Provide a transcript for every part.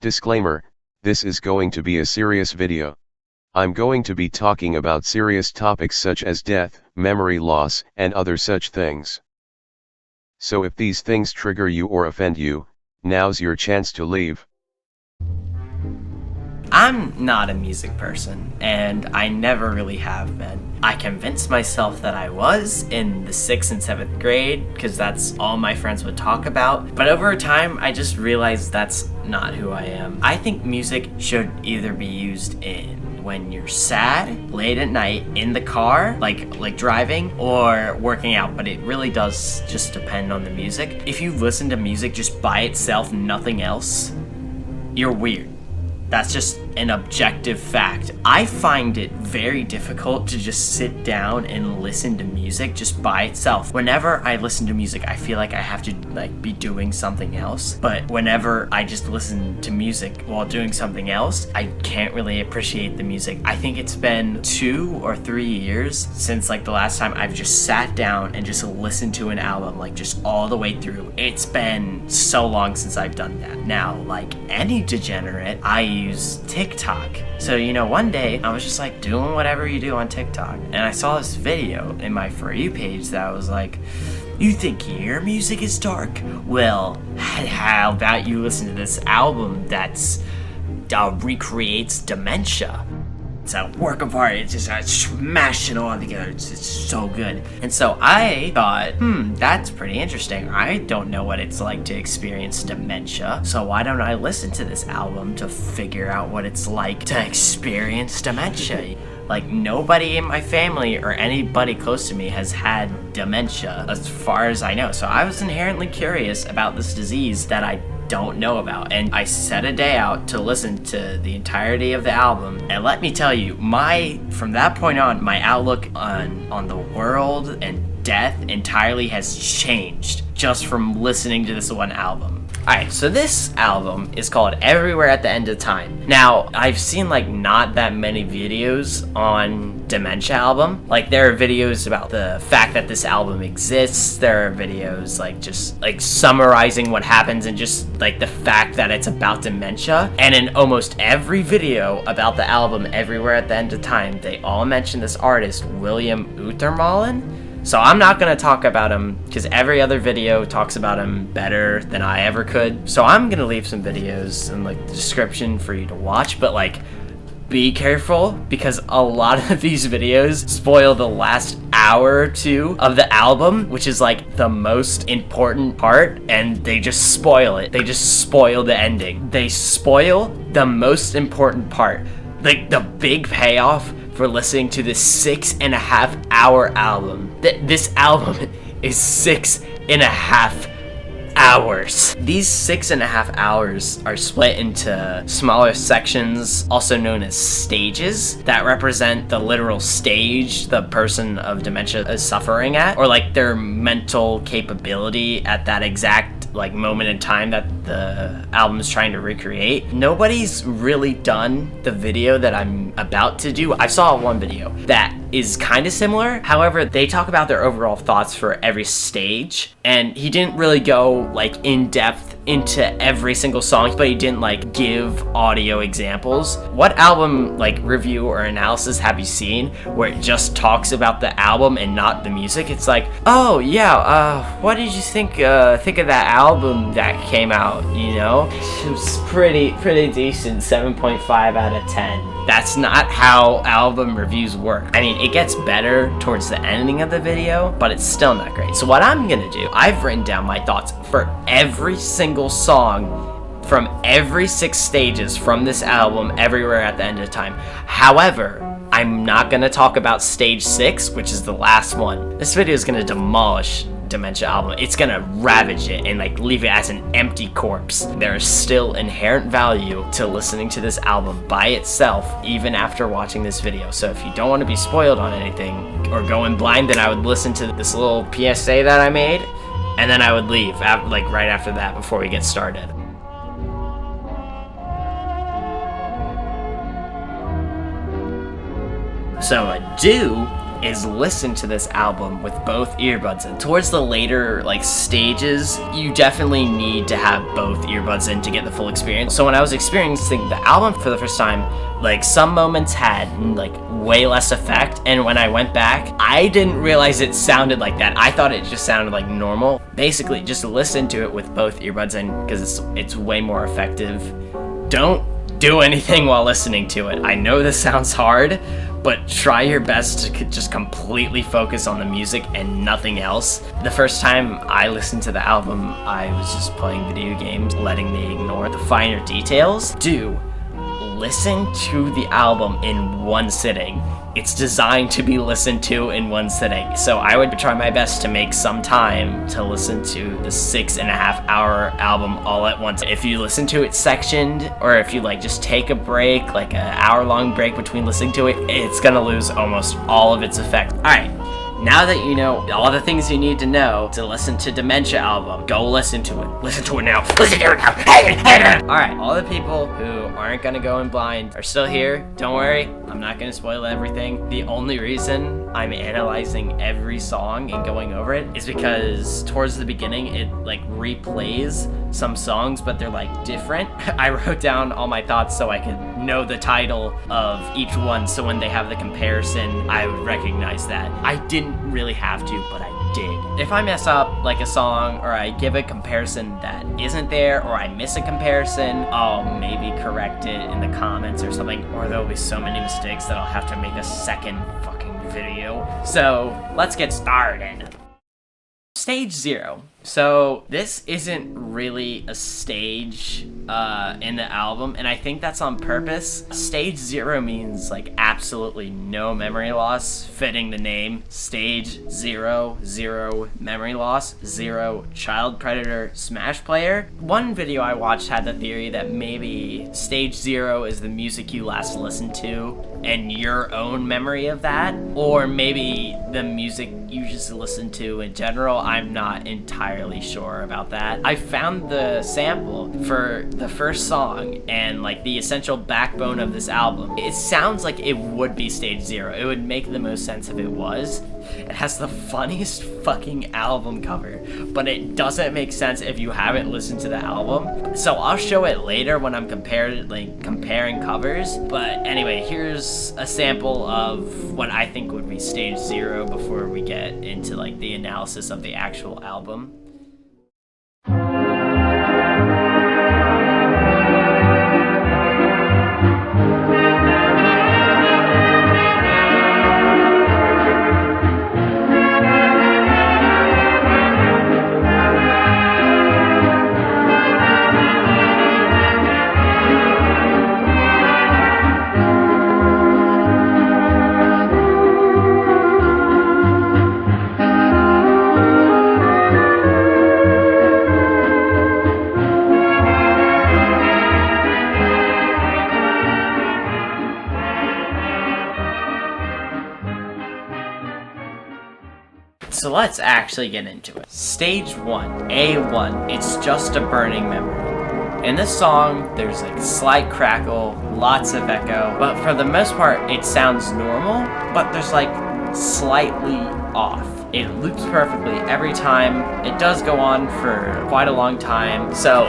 Disclaimer, this is going to be a serious video. I'm going to be talking about serious topics such as death, memory loss, and other such things. So if these things trigger you or offend you, now's your chance to leave. I'm not a music person, and I never really have been. I convinced myself that I was in the 6th and 7th grade, because that's all my friends would talk about, but over time, I just realized that's not who I am. I think music should either be used in when you're sad, late at night, in the car, like driving, or working out, but it really does just depend on the music. If you listen to music just by itself, nothing else, you're weird. That's just an objective fact. I find it very difficult to just sit down and listen to music just by itself. Whenever I listen to music, I feel like I have to be doing something else. But whenever I just listen to music while doing something else, I can't really appreciate the music. I think it's been 2 or 3 years since the last time I've just sat down and just listened to an album, just all the way through. It's been so long since I've done that. Now, like any degenerate, I use TikTok. So, one day I was just doing whatever you do on TikTok, and I saw this video in my For You page that was like, you think your music is dark? Well, how about you listen to this album that's recreates dementia? It's a work of art. It's just smash it all together. It's so good. And so I thought, that's pretty interesting. I don't know what it's like to experience dementia, so why don't I listen to this album to figure out what it's like to experience dementia? Nobody in my family or anybody close to me has had dementia, as far as I know. So I was inherently curious about this disease that I don't know about, and I set a day out to listen to the entirety of the album, and let me tell you, from that point on, my outlook on the world and death entirely has changed just from listening to this one album. Alright, so this album is called Everywhere at the End of Time. Now, I've seen not that many videos on Dementia album. There are videos about the fact that this album exists. There are videos just summarizing what happens and just the fact that it's about dementia. And in almost every video about the album Everywhere at the End of Time, they all mention this artist, William Utermallen. So I'm not going to talk about him because every other video talks about him better than I ever could. So I'm going to leave some videos in the description for you to watch, but be careful because a lot of these videos spoil the last hour or two of the album, which is the most important part, and they just spoil it. They just spoil the ending. They spoil the most important part. The big payoff for listening to this 6.5 hour album. This album is 6.5 hours. These 6.5 hours are split into smaller sections, also known as stages, that represent the literal stage the person of dementia is suffering at, or their mental capability at that exact moment in time that the album is trying to recreate. Nobody's really done the video that I'm about to do. I saw one video that is kind of similar. However, they talk about their overall thoughts for every stage, and he didn't really go in depth into every single song, but he didn't give audio examples. What album review or analysis have you seen where it just talks about the album and not the music? It's oh yeah, what did you think of that album that came out? It was pretty decent, 7.5 out of 10. That's not how album reviews work. I mean, it gets better towards the ending of the video, but it's still not great. So what I'm gonna do, I've written down my thoughts for every single song from every 6 stages from this album, Everywhere at the End of Time. However, I'm not gonna talk about stage 6, which is the last one. This video is gonna demolish Dementia album. It's gonna ravage it and leave it as an empty corpse. There is still inherent value to listening to this album by itself, even after watching this video. So if you don't want to be spoiled on anything or going blind, then I would listen to this little PSA that I made, and then I would leave right after that before we get started. So a do is listen to this album with both earbuds in. Towards the later like stages, you definitely need to have both earbuds in to get the full experience. So when I was experiencing the album for the first time, like some moments had like way less effect, and when I went back, I didn't realize it sounded like that. I thought it just sounded like normal. Basically, just listen to it with both earbuds in because it's way more effective. Don't do anything while listening to it. I know this sounds hard, but try your best to just completely focus on the music and nothing else. The first time I listened to the album, I was just playing video games, letting me ignore the finer details. Listen to the album in one sitting. It's designed to be listened to in one sitting. So I would try my best to make some time to listen to the 6.5-hour album all at once. If you listen to it sectioned, or if you like just take a break, like an hour-long break between listening to it, it's gonna lose almost all of its effect. All right. Now that you know all the things you need to know to listen to Dementia album, go listen to it. Listen to it now. Listen to it now. Alright, all the people who aren't gonna go in blind are still here. Don't worry, I'm not gonna spoil everything. The only reason I'm analyzing every song and going over it is because towards the beginning it like replays some songs, but they're like different. I wrote down all my thoughts so I could know the title of each one, so when they have the comparison, I would recognize that. I didn't really have to, but I did. If I mess up like a song, or I give a comparison that isn't there, or I miss a comparison, I'll maybe correct it in the comments or something, or there'll be so many mistakes that I'll have to make a second fucking video. So let's get started. Stage 0. So this isn't really a stage in the album, and I think that's on purpose. Stage 0 means like absolutely no memory loss, fitting the name. Stage 0, 0 memory loss, 0 child predator smash player. One video I watched had the theory that maybe stage 0 is the music you last listened to and your own memory of that, or maybe the music you just listen to in general. I'm not entirely sure about that. I found the sample for the first song and like the essential backbone of this album. It sounds like it would be stage 0. It would make the most sense if it was. It has the funniest fucking album cover, but it doesn't make sense if you haven't listened to the album. So I'll show it later when I'm comparing covers. But anyway, here's a sample of what I think would be stage 0 before we get into like the analysis of the actual album. So let's actually get into it. Stage 1, A1, It's Just a Burning Memory. In this song, there's like slight crackle, lots of echo, but for the most part, it sounds normal, but there's like slightly off. It loops perfectly every time. It does go on for quite a long time. So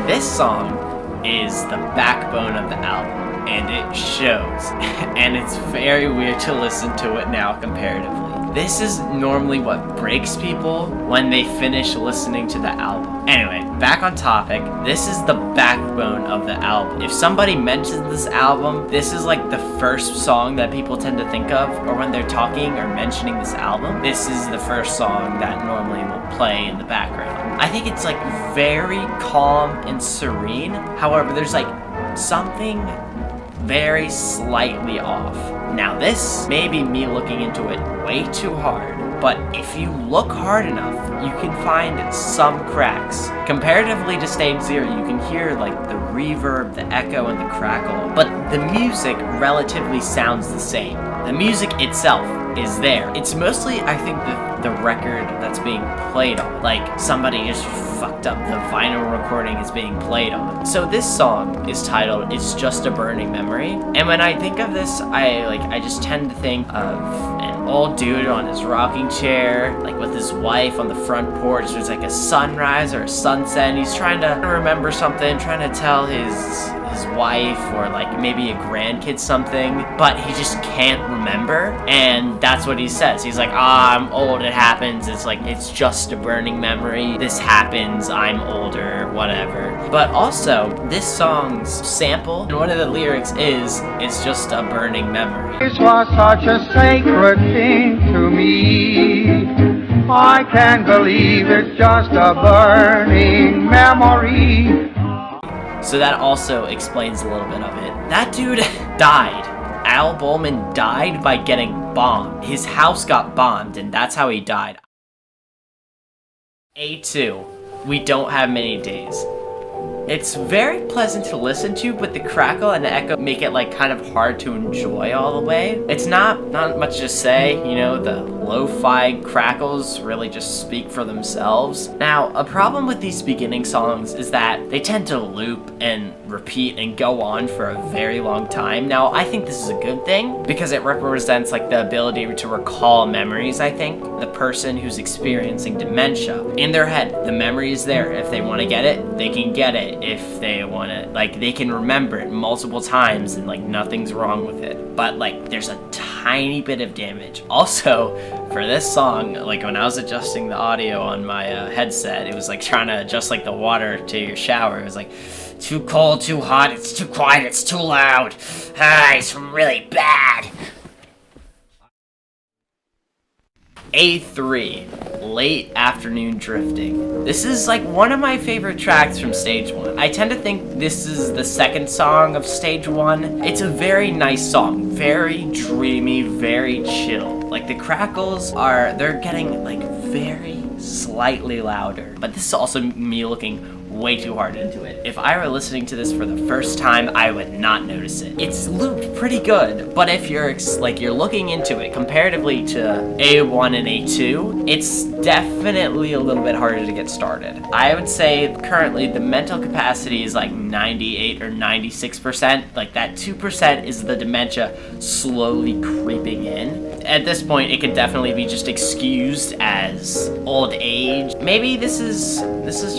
this song is the backbone of the album, and it shows. And it's very weird to listen to it now comparatively. This is normally what breaks people when they finish listening to the album. Anyway, back on topic, this is the backbone of the album. If somebody mentions this album, this is like the first song that people tend to think of, or when they're talking or mentioning this album, this is the first song that normally will play in the background. I think it's like very calm and serene. However, there's like something very slightly off. Now this may be me looking into it way too hard, but if you look hard enough, you can find some cracks. Comparatively to stage 0, you can hear like the reverb, the echo, and the crackle, but the music relatively sounds the same. The music itself is there. It's mostly, I think, the record that's being played on. Like, somebody just fucked up the vinyl recording is being played on. So this song is titled It's Just a Burning Memory. And when I think of this, I just tend to think of an old dude on his rocking chair, like with his wife on the front porch. There's like a sunrise or a sunset, and he's trying to remember something, trying to tell his wife or like maybe a grandkid something, but he just can't remember. And that's what he says. He's like, I'm old, it happens. It's like, it's just a burning memory. This happens, I'm older, whatever. But also, this song's sample, and one of the lyrics is, it's just a burning memory. This was such a sacred thing to me. I can't believe it's just a burning memory. So that also explains a little bit of it. That dude died. Al Bowman died by getting bombed. His house got bombed, and that's how he died. A2, We Don't Have Many Days. It's very pleasant to listen to, but the crackle and the echo make it like kind of hard to enjoy all the way. It's not much to say, you know, the lo-fi crackles really just speak for themselves. Now, a problem with these beginning songs is that they tend to loop and repeat and go on for a very long time. Now, I think this is a good thing because it represents like the ability to recall memories, I think. The person who's experiencing dementia, in their head, the memory is there. If they want to get it, they can get it. If they want to, like, they can remember it multiple times and like nothing's wrong with it. But like there's a tiny bit of damage. Also, for this song, like when I was adjusting the audio on my headset, it was like trying to adjust like the water to your shower. It was like, too cold, too hot, it's too quiet, it's too loud. It's really bad. A3, Late Afternoon Drifting. This is like one of my favorite tracks from Stage 1. I tend to think this is the second song of Stage 1. It's a very nice song, very dreamy, very chill. Like the crackles they're getting like very slightly louder. But this is also me looking way too hard into it. If I were listening to this for the first time, I would not notice it. It's looped pretty good, but if you're looking into it comparatively to A1 and A2, it's definitely a little bit harder to get started. I would say currently the mental capacity is like 98 or 96%. Like that 2% is the dementia slowly creeping in. At this point, it could definitely be just excused as old age. Maybe this is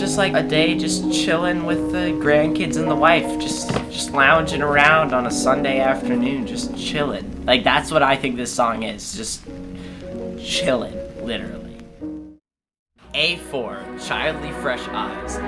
just like a day just chilling with the grandkids and the wife, just lounging around on a Sunday afternoon, just chilling. Like that's what I think this song is, just chilling, literally. A4, Childly Fresh Eyes.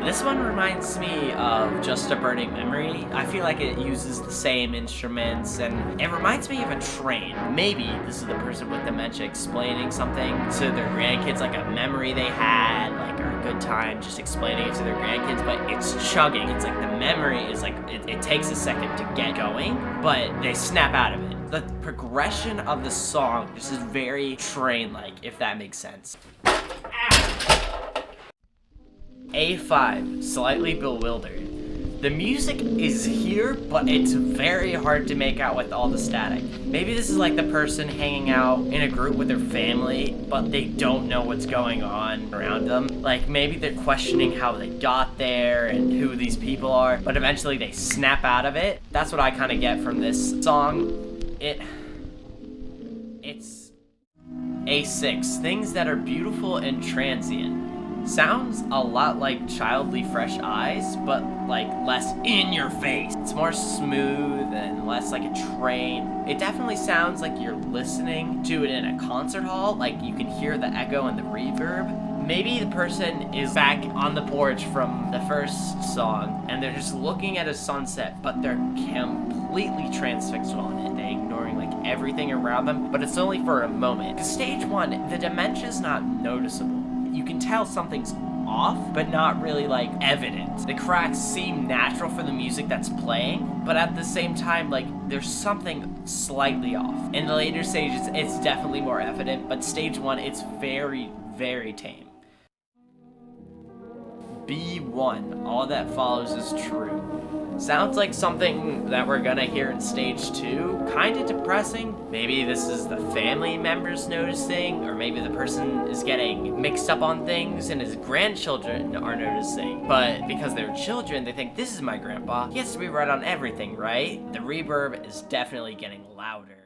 This one reminds me of Just a Burning Memory. I feel like it uses the same instruments, and it reminds me of a train. Maybe this is the person with dementia explaining something to their grandkids, like a memory they had, like, or a good time, just explaining it to their grandkids, but it's chugging. It's like the memory is like, it takes a second to get going, but they snap out of it. The progression of the song just is very train-like, if that makes sense. A5, Slightly Bewildered. The music is here, but it's very hard to make out with all the static. Maybe this is like the person hanging out in a group with their family, but they don't know what's going on around them. Like maybe they're questioning how they got there and who these people are, but eventually they snap out of it. That's what I kind of get from this song. It's A6, Things That Are Beautiful and Transient. Sounds a lot like Childly Fresh Eyes, but like less in your face. It's more smooth and less like a train. It definitely sounds like you're listening to it in a concert hall, like you can hear the echo and the reverb. Maybe the person is back on the porch from the first song and they're just looking at a sunset, but they're completely transfixed on it. They're ignoring like everything around them, but it's only for a moment. Because Stage 1, the dementia is not noticeable. You can tell something's off, but not really like evident. The cracks seem natural for the music that's playing, but at the same time, like there's something slightly off. In the later stages, it's definitely more evident, but Stage 1, it's very, very tame. B1, All That Follows Is True. Sounds like something that we're gonna hear in Stage 2. Kinda depressing. Maybe this is the family members noticing, or maybe the person is getting mixed up on things and his grandchildren are noticing. But because they're children, they think, this is my grandpa. He has to be right on everything, right? The reverb is definitely getting louder.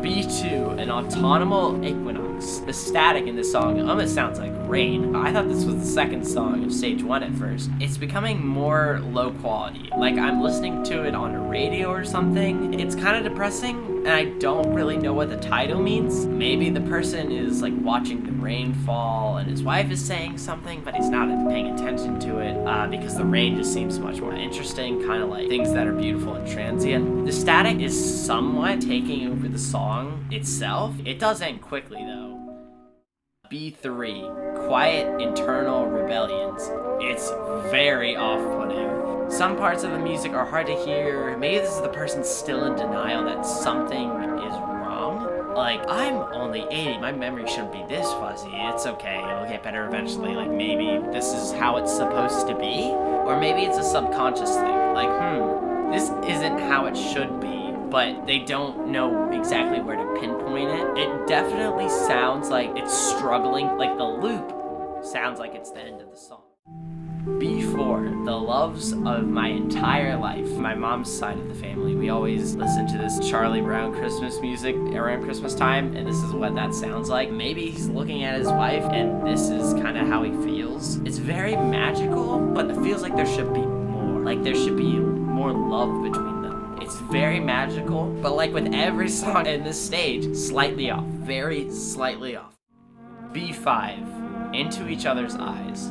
B2, an autonomal equinox. The static in this song almost sounds like rain. I thought this was the second song of stage 1 at first. It's becoming more low quality. Like I'm listening to it on a radio or something. It's kind of depressing, and I don't really know what the title means. Maybe the person is like watching the rain fall and his wife is saying something, but he's not paying attention to it because the rain just seems much more interesting, kind of like things that are beautiful and transient. The static is somewhat taking over the song itself. It does end quickly though. B3, quiet internal rebellions. It's very off-putting. Some parts of the music are hard to hear. Maybe this is the person still in denial that something is wrong. Like, I'm only 80, my memory shouldn't be this fuzzy. It's okay, it'll get better eventually. Like, maybe this is how it's supposed to be? Or maybe it's a subconscious thing. Like, this isn't how it should be. But they don't know exactly where to pinpoint it. It definitely sounds like it's struggling, like the loop sounds like it's the end of the song. B4, the loves of my entire life. My mom's side of the family, we always listen to this Charlie Brown Christmas music around Christmas time, and this is what that sounds like. Maybe he's looking at his wife, and this is kind of how he feels. It's very magical, but it feels like there should be more. Like there should be more love between them. It's very magical, but like with every song in this stage, slightly off, very slightly off. B5, into each other's eyes.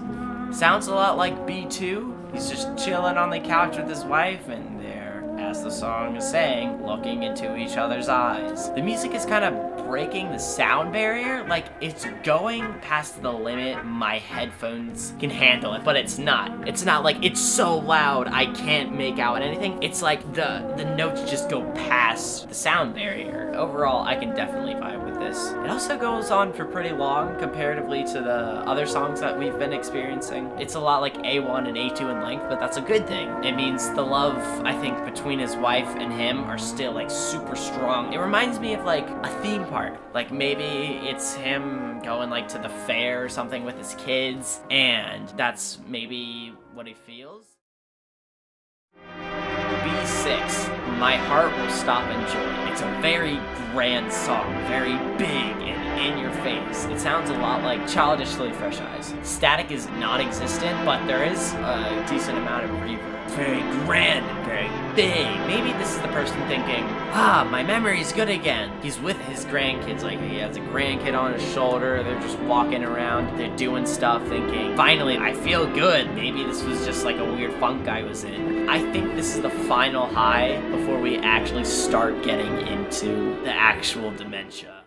Sounds a lot like B2. He's just chilling on the couch with his wife, and they're, as the song is saying, looking into each other's eyes. The music is kind of breaking the sound barrier, like it's going past the limit my headphones can handle it, but it's not. It's not like it's so loud I can't make out anything. It's like the notes just go past the sound barrier. Overall, I can definitely vibe with this. It also goes on for pretty long comparatively to the other songs that we've been experiencing. It's a lot like A1 and A2 in length, but that's a good thing. It means the love, I think, between his wife and him are still like super strong. It reminds me of like a theme park. Like maybe it's him going like to the fair or something with his kids, and that's maybe what he feels. B6, my heart will stop enjoying. It's a very grand song, very big and in your face. It sounds a lot like Childishly Fresh Eyes. Static is non-existent, but there is a decent amount of reverb. It's very grand and very big. Maybe this is the person thinking, my memory's good again. He's with his grandkids, like he has a grandkid on his shoulder, they're just walking around, they're doing stuff, thinking, finally, I feel good. Maybe this was just like a weird funk I was in. I think this is the final high before we actually start getting into the actual dementia.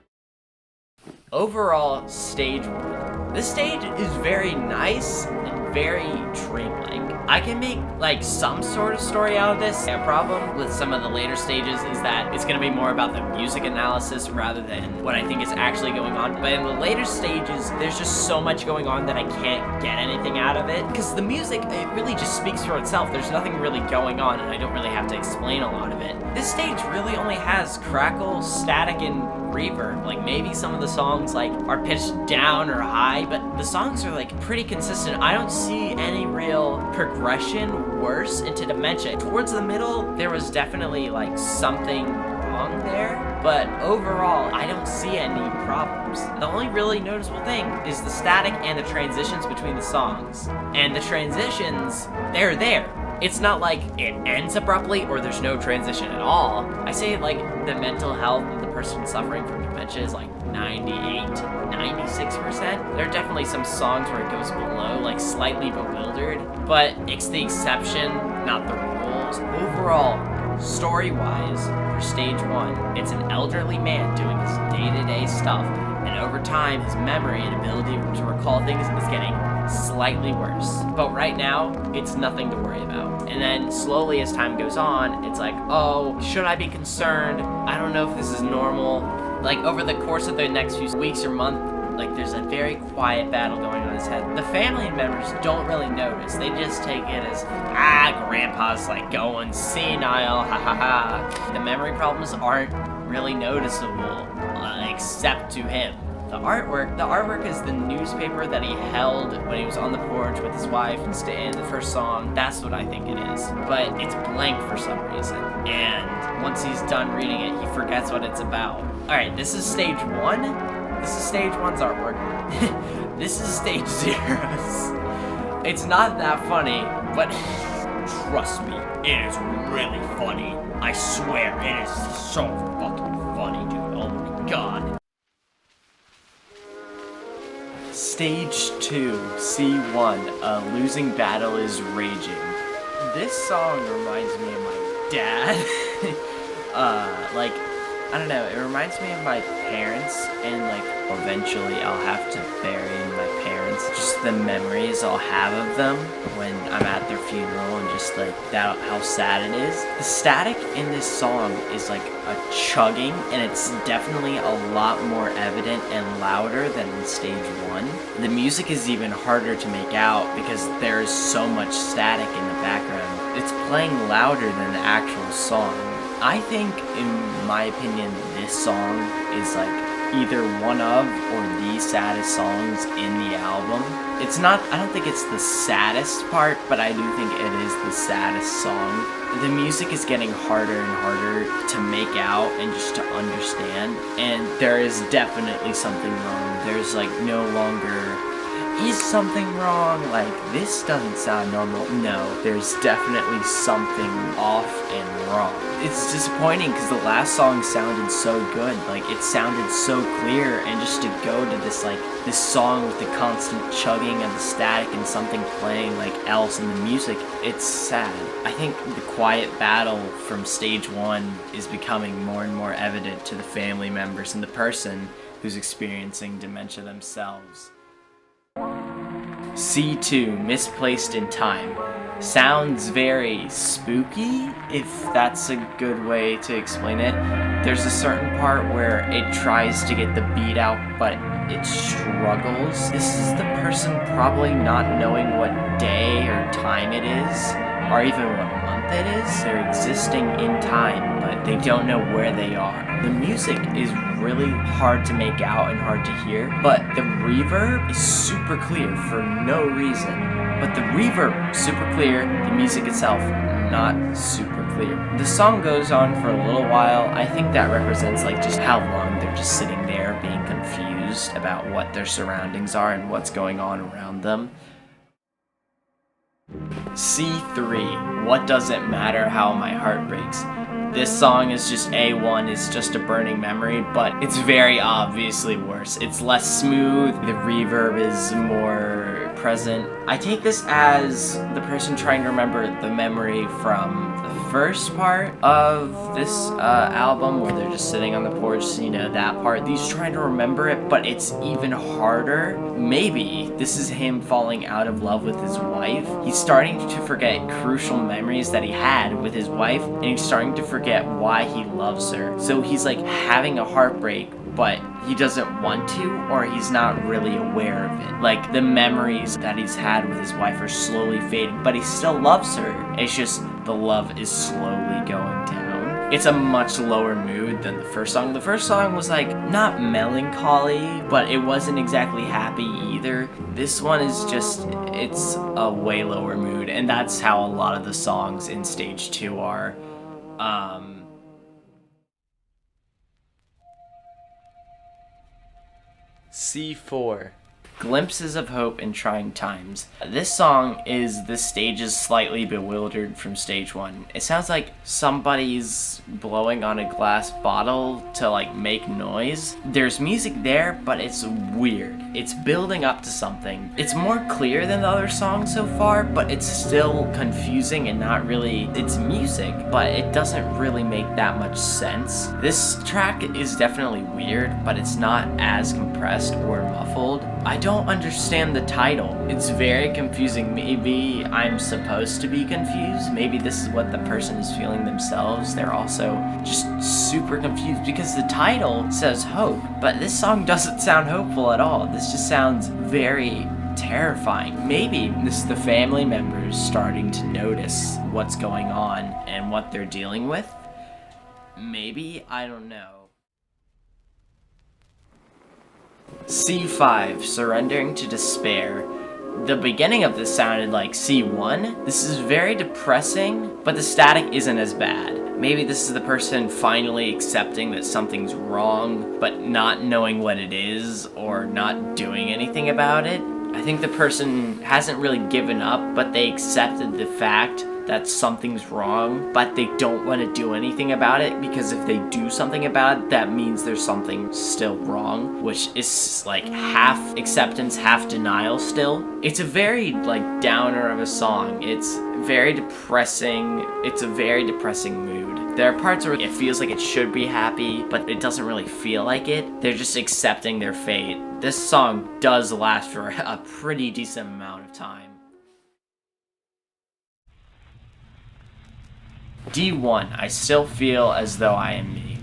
Overall, stage 1. This stage is very nice and very dreamlike. I can make like some sort of story out of this. A problem with some of the later stages is that it's gonna be more about the music analysis rather than what I think is actually going on. But in the later stages, there's just so much going on that I can't get anything out of it. Because the music, it really just speaks for itself. There's nothing really going on, and I don't really have to explain a lot of it. This stage really only has crackle, static, and reverb. Like maybe some of the songs like are pitched down or high, but the songs are like pretty consistent. I don't see any real progression worse into dementia. Towards the middle, there was definitely like something wrong there, but overall, I don't see any problems. The only really noticeable thing is the static and the transitions between the songs. And the transitions, they're there. It's not like it ends abruptly or there's no transition at all. I say like the mental health of the person suffering from dementia is like 98, 96%. There are definitely some songs where it goes below, like slightly bewildered, but it's the exception, not the rules. Overall, story-wise, for stage 1, it's an elderly man doing his day-to-day stuff, and over time, his memory and ability to recall things is getting slightly worse. But right now, it's nothing to worry about. And then slowly as time goes on, it's like, oh, should I be concerned? I don't know if this is normal. Like over the course of the next few weeks or month, like there's a very quiet battle going on in his head. The family members don't really notice. They just take it as, grandpa's like going senile, ha ha ha. The memory problems aren't really noticeable, except to him. The artwork is the newspaper that he held when he was on the porch with his wife and in the first song. That's what I think it is. But it's blank for some reason. And once he's done reading it, he forgets what it's about. Alright, this is stage 1. This is stage 1's artwork. This is stage 0's. It's not that funny, but trust me, it is really funny. I swear, it is so fucking funny, dude. Oh my god. Stage 2, C1, A Losing Battle is Raging. This song reminds me of my dad. I don't know, it reminds me of my parents, and eventually I'll have to bury my parents. Just the memories I'll have of them when I'm at their funeral, and just that, how sad it is. The static in this song is a chugging, and it's definitely a lot more evident and louder than in stage 1. The music is even harder to make out because there is so much static in the background. It's playing louder than the actual song. I think, in my opinion, this song is either one of or the saddest songs in the album. It's not, I don't think it's the saddest part, but I do think it is the saddest song. The music is getting harder and harder to make out and just to understand, and there is definitely something wrong. There's no longer, is something wrong? This doesn't sound normal. No, there's definitely something off and wrong. It's disappointing because the last song sounded so good. It sounded so clear, and just to go to this song with the constant chugging and the static and something playing else in the music, it's sad. I think the quiet battle from stage 1 is becoming more and more evident to the family members and the person who's experiencing dementia themselves. C2, Misplaced in Time. Sounds very spooky, if that's a good way to explain it. There's a certain part where it tries to get the beat out, but it struggles. This is the person probably not knowing what day or time it is, or even what month it is. They're existing in time, but they don't know where they are. The music is really hard to make out and hard to hear, but the reverb is super clear for no reason. But the reverb, super clear, the music itself, not super clear. The song goes on for a little while. I think that represents just how long they're just sitting there being confused about what their surroundings are and what's going on around them. C3, What Does It Matter How My Heart Breaks? This song is just A1, it's just a burning memory, but it's very obviously worse. It's less smooth, the reverb is more present. I take this as the person trying to remember the memory from the first part of this album, where they're just sitting on the porch, that part. He's trying to remember it, but it's even harder. Maybe this is him falling out of love with his wife. He's starting to forget crucial memories that he had with his wife, and he's starting to forget why he loves her. So he's having a heartbreak, but he doesn't want to, or he's not really aware of it. The memories that he's had with his wife are slowly fading, but he still loves her. It's just the love is slowly going down. It's a much lower mood than the first song. The first song was not melancholy, but it wasn't exactly happy either. This one is just, it's a way lower mood, and that's how a lot of the songs in stage 2 are. C4, Glimpses of Hope in Trying Times. This song is the stages slightly bewildered from stage 1. It sounds like somebody's blowing on a glass bottle to make noise. There's music there, but it's weird. It's building up to something. It's more clear than the other songs so far, but it's still confusing and not really, it's music, but it doesn't really make that much sense. This track is definitely weird, but it's not as compressed or muffled. I don't understand the title. It's very confusing. Maybe I'm supposed to be confused. Maybe this is what the person is feeling themselves. They're also just super confused because the title says hope, but this song doesn't sound hopeful at all. This just sounds very terrifying. Maybe this is the family members starting to notice what's going on and what they're dealing with. Maybe, I don't know. C5, surrendering to despair. The beginning of this sounded like C1. This is very depressing, but the static isn't as bad. Maybe this is the person finally accepting that something's wrong, but not knowing what it is or not doing anything about it. I think the person hasn't really given up, but they accepted the fact that something's wrong, but they don't want to do anything about it, because if they do something about it, that means there's something still wrong, which is like half acceptance, half denial still. It's a very like downer of a song. It's very depressing. It's a very depressing mood. There are parts where it feels like it should be happy, but it doesn't really feel like it. They're just accepting their fate. This song does last for a pretty decent amount of time. D1, I still feel as though I am me.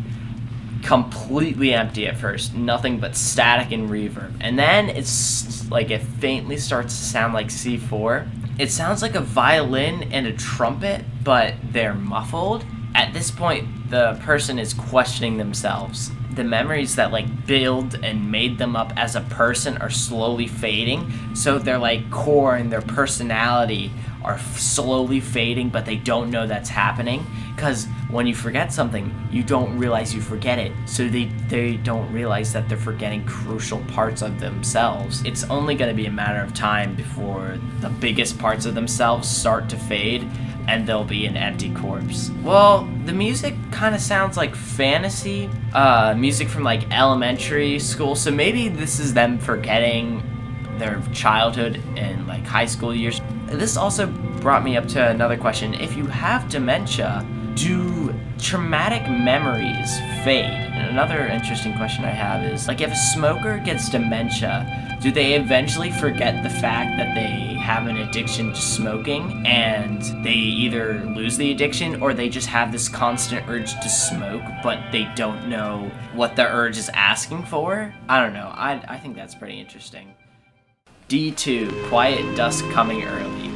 Completely empty at first, nothing but static and reverb. And then it's like it faintly starts to sound like C4. It sounds like a violin and a trumpet, but they're muffled. At this point, the person is questioning themselves. The memories that like build and made them up as a person are slowly fading. So their like core and their personality are slowly fading, but they don't know that's happening. Because when you forget something, you don't realize you forget it. So they don't realize that they're forgetting crucial parts of themselves. It's only going to be a matter of time before the biggest parts of themselves start to fade, and they'll be an empty corpse. Well, the music kind of sounds like fantasy, music from like elementary school, so maybe this is them forgetting their childhood and like high school years. This also brought me up to another question. If you have dementia, do traumatic memories fade? And another interesting question I have is, like, if a smoker gets dementia, do they eventually forget the fact that they have an addiction to smoking, and they either lose the addiction or they just have this constant urge to smoke, but they don't know what the urge is asking for? I don't know. I think that's pretty interesting. D2, quiet dusk coming early.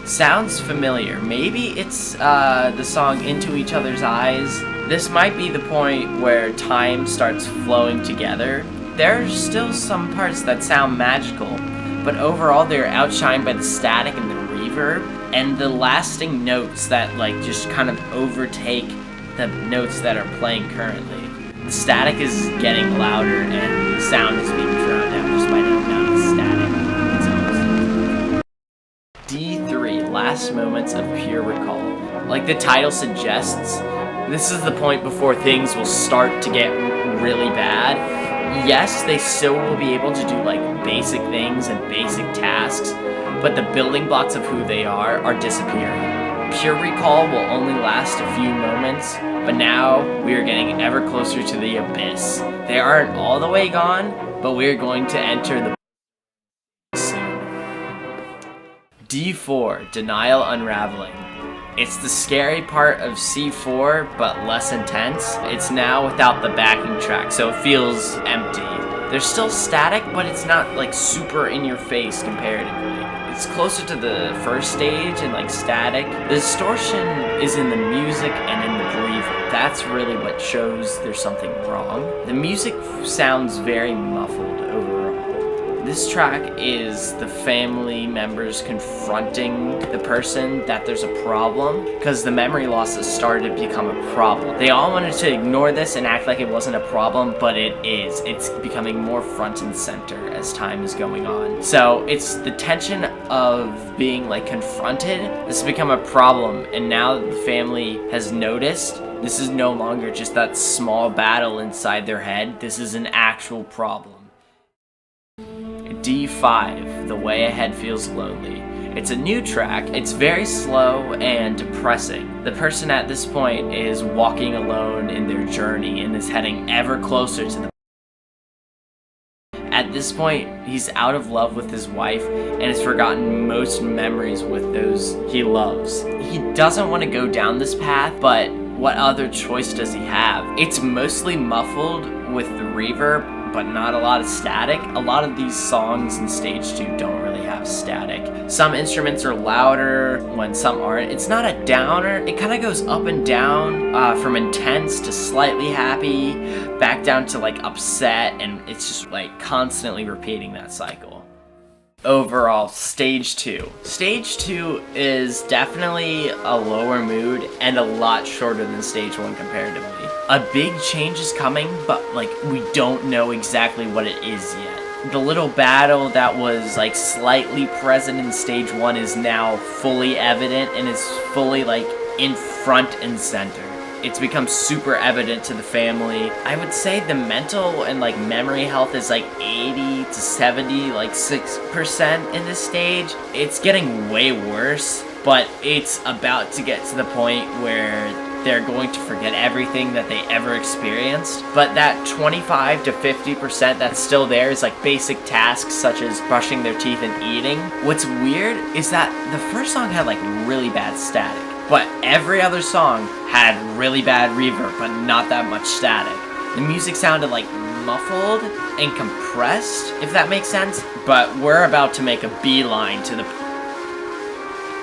Sounds familiar. Maybe it's the song Into Each Other's Eyes. This might be the point where time starts flowing together. There are still some parts that sound magical, but overall they're outshined by the static and the reverb, and the lasting notes that like just kind of overtake the notes that are playing currently. The static is getting louder and the sound is being drowned out just by the amount of static. D3, last moments of pure recall. Like the title suggests, this is the point before things will start to get really bad. Yes, they still will be able to do like basic things and basic tasks, but the building blocks of who they are disappearing. Pure recall will only last a few moments, but now we are getting ever closer to the abyss. They aren't all the way gone, but we're going to enter the D4, denial unraveling. It's the scary part of C4, but less intense. It's now without the backing track, so it feels empty. There's still static, but it's not like super in your face comparatively. It's closer to the first stage and like static. The distortion is in the music and in the reverb. That's really what shows there's something wrong. The music sounds very muffled overall. This track is the family members confronting the person that there's a problem, because the memory loss has started to become a problem. They all wanted to ignore this and act like it wasn't a problem, but it is. It's becoming more front and center as time is going on. So it's the tension of being like confronted. This has become a problem, and now that the family has noticed, this is no longer just that small battle inside their head. This is an actual problem. D5, The Way Ahead Feels Lonely. It's a new track. It's very slow and depressing. The person at this point is walking alone in their journey and is heading ever closer to the... At this point, he's out of love with his wife and has forgotten most memories with those he loves. He doesn't want to go down this path, but what other choice does he have? It's mostly muffled with the reverb, but not a lot of static. A lot of these songs in stage 2 don't really have static. Some instruments are louder when some aren't. It's not a downer. It kind of goes up and down, from intense to slightly happy, back down to like upset, and it's just like constantly repeating that cycle. Overall, stage 2. Stage 2 is definitely a lower mood and a lot shorter than stage 1 comparatively. A big change is coming, but like we don't know exactly what it is yet. The little battle that was like slightly present in stage 1 is now fully evident and is fully like in front and center. It's become super evident to the family. I would say the mental and like memory health is like 80 to 70, like 6% in this stage. It's getting way worse, but it's about to get to the point where they're going to forget everything that they ever experienced. But that 25 to 50% that's still there is like basic tasks such as brushing their teeth and eating. What's weird is that the first song had like really bad static, but every other song had really bad reverb, but not that much static. The music sounded like muffled and compressed, if that makes sense. But we're about to make a beeline to the...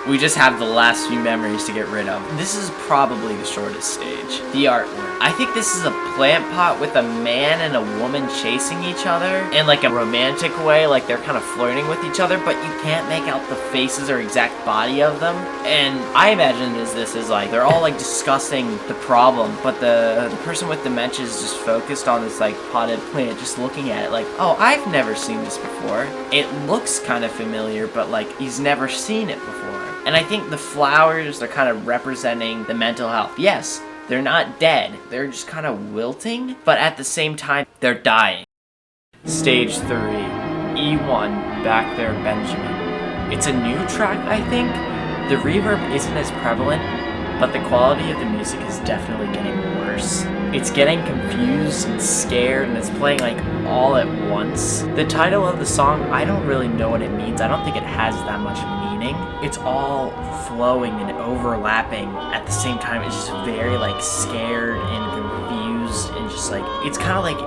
We just have the last few memories to get rid of. This is probably the shortest stage. The artwork. I think this is a plant pot with a man and a woman chasing each other in like a romantic way, like they're kind of flirting with each other, but you can't make out the faces or exact body of them. And I imagine this is like, they're all like discussing the problem, but the person with dementia is just focused on this like potted plant, just looking at it like, oh, I've never seen this before. It looks kind of familiar, but like he's never seen it before. And I think the flowers are kind of representing the mental health. Yes, they're not dead. They're just kind of wilting, but at the same time, they're dying. Stage 3, E1, Back There Benjamin. It's a new track, I think. The reverb isn't as prevalent, but the quality of the music is definitely getting worse. It's getting confused and scared, and it's playing like all at once. The title of the song, I don't really know what it means. I don't think it has that much meaning. It's all flowing and overlapping at the same time. It's just very like scared and confused and just like, it's kind of like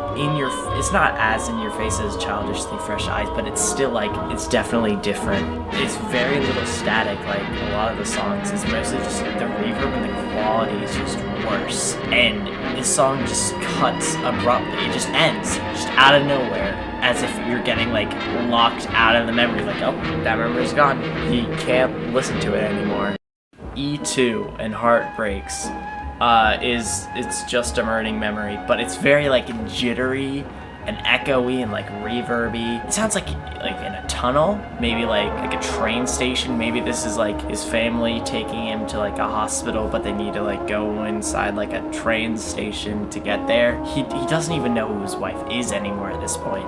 it's not as in your face as Childishly Fresh Eyes, but it's still like, it's definitely different. It's very little static, like a lot of the songs. It's mostly just the reverb and the quality is just worse. And this song just cuts abruptly. It just ends, just out of nowhere, as if you're getting like locked out of the memory. Like, oh, that memory's gone. You can't listen to it anymore. E2 and Heartbreaks it's just emerging memory, but it's very like jittery and echoey and like reverby. It sounds like in a tunnel, maybe like a train station. Maybe this is like his family taking him to like a hospital, but they need to like go inside like a train station to get there. He doesn't even know who his wife is anymore at this point.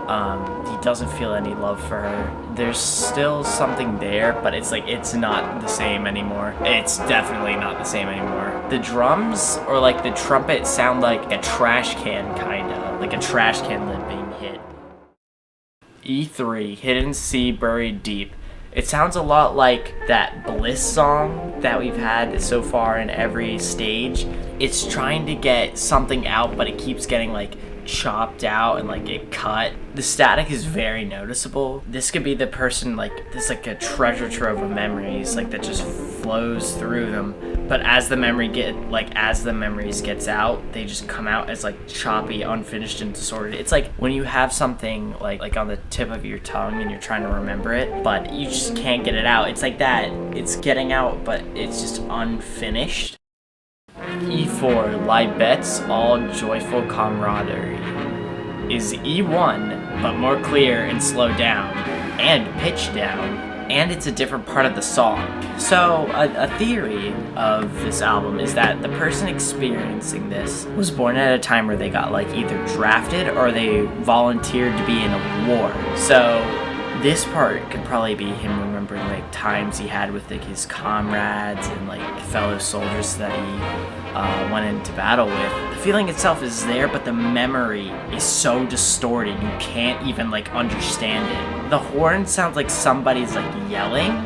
He doesn't feel any love for her. There's still something there, but it's like, it's not the same anymore. It's definitely not the same anymore. The drums or like the trumpet sound like a trash can, kinda like a trash can lid being hit. E3, Hidden Sea Buried Deep. It sounds a lot like that Bliss song that we've had so far in every stage. It's trying to get something out, but it keeps getting like chopped out and like get cut. The static is very noticeable. This could be the person, like, this like a treasure trove of memories, like that just flows through them. But as the memories gets out, they just come out as like choppy, unfinished, and disordered. It's like when you have something like on the tip of your tongue and you're trying to remember it, but you just can't get it out. It's like that. It's getting out, but it's just unfinished. E4, Libet's All Joyful Camaraderie is E1, but more clear and slowed down, and pitched down, and it's a different part of the song. So, a theory of this album is that the person experiencing this was born at a time where they got like either drafted or they volunteered to be in a war. So, this part could probably be him remembering like times he had with like his comrades and like fellow soldiers that he went into battle with. The feeling itself is there, but the memory is so distorted you can't even like understand it. The horn sounds like somebody's like yelling,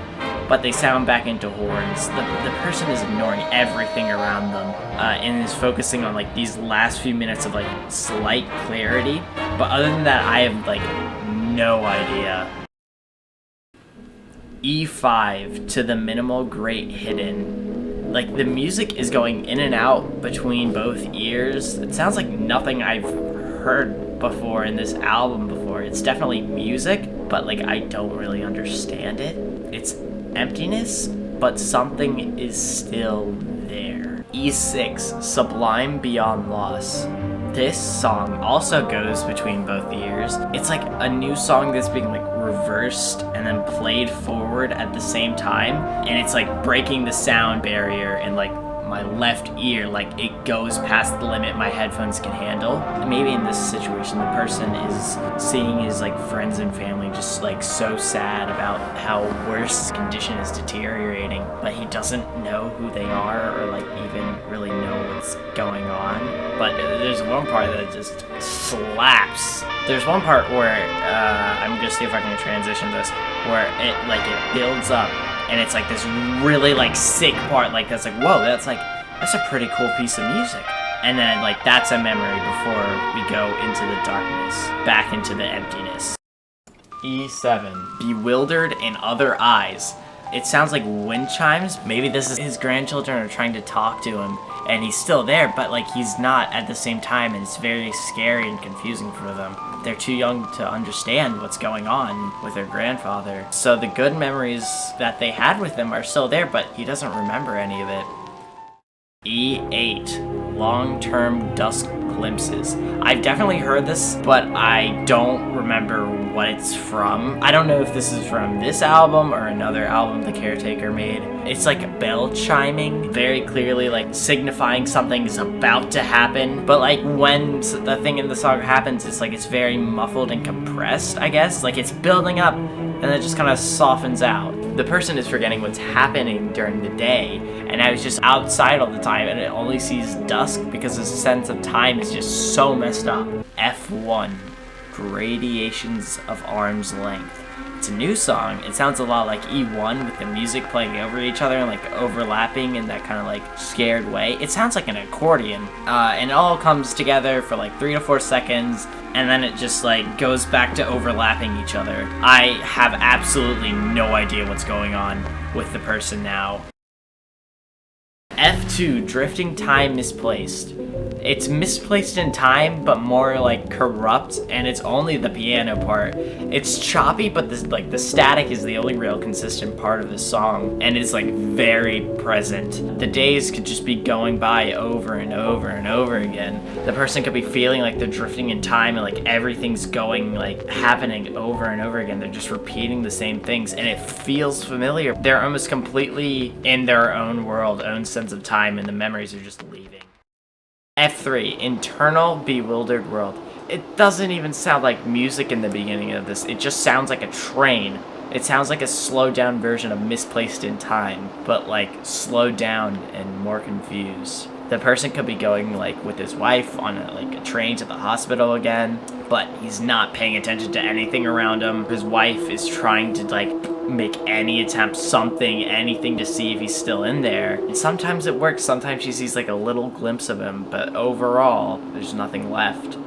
but they sound back into horns. The person is ignoring everything around them and is focusing on like these last few minutes of like slight clarity. But other than that, I have like no idea. E5 to the minimal great hidden. Like the music is going in and out between both ears. It sounds like nothing I've heard before in this album before. It's definitely music, but like I don't really understand it. It's emptiness, but something is still there. E6, Sublime Beyond Loss. This song also goes between both ears. It's like a new song that's being like reversed and then played forward at the same time, and it's like breaking the sound barrier in like my left ear, like it goes past the limit my headphones can handle. Maybe in this situation the person is seeing his like friends and family just like so sad about how worse his condition is deteriorating, but he doesn't know who they are or like even really know what's going on. But there's one part that just slaps. There's one part where I'm gonna see if I can transition this, where it builds up and it's like this really like sick part, like that's like, whoa, that's a pretty cool piece of music. And then like that's a memory before we go into the darkness, back into the emptiness. E7, Bewildered in Other Eyes. It sounds like wind chimes. Maybe this is his grandchildren are trying to talk to him and he's still there, but like he's not at the same time, and it's very scary and confusing for them. They're too young to understand what's going on with their grandfather. So the good memories that they had with him are still there, but he doesn't remember any of it. E8, Long-Term Dusk Glimpses. I've definitely heard this, but I don't remember what it's from. I don't know if this is from this album or another album the Caretaker made. It's like bell chiming, very clearly like signifying something is about to happen. But like when the thing in the song happens, it's like it's very muffled and compressed, I guess. Like it's building up and then it just kind of softens out. The person is forgetting what's happening during the day, and I was just outside all the time and it only sees dusk because his sense of time is just so messed up. F1, Gradations of Arm's Length. It's a new song. It sounds a lot like E1 with the music playing over each other and like overlapping in that kind of like scared way. It sounds like an accordion, and it all comes together for like 3 to 4 seconds, and then it just like goes back to overlapping each other. I have absolutely no idea what's going on with the person now. F2, Drifting Time Misplaced. It's misplaced in time, but more like corrupt, and it's only the piano part. It's choppy, but the static is the only real consistent part of the song, and it's like very present. The days could just be going by over and over and over again. The person could be feeling like they're drifting in time, and like everything's going like happening over and over again. They're just repeating the same things, and it feels familiar. They're almost completely in their own world, own sense of time, and the memories are just leaving. F3, Internal Bewildered World. It doesn't even sound like music in the beginning of this. It just sounds like a train. It sounds like a slowed down version of Misplaced in Time, but like slowed down and more confused. The person could be going like with his wife on a train to the hospital again, but he's not paying attention to anything around him. His wife is trying to like make any attempt, anything to see if he's still in there. And sometimes it works, sometimes she sees like a little glimpse of him, but overall, there's nothing left.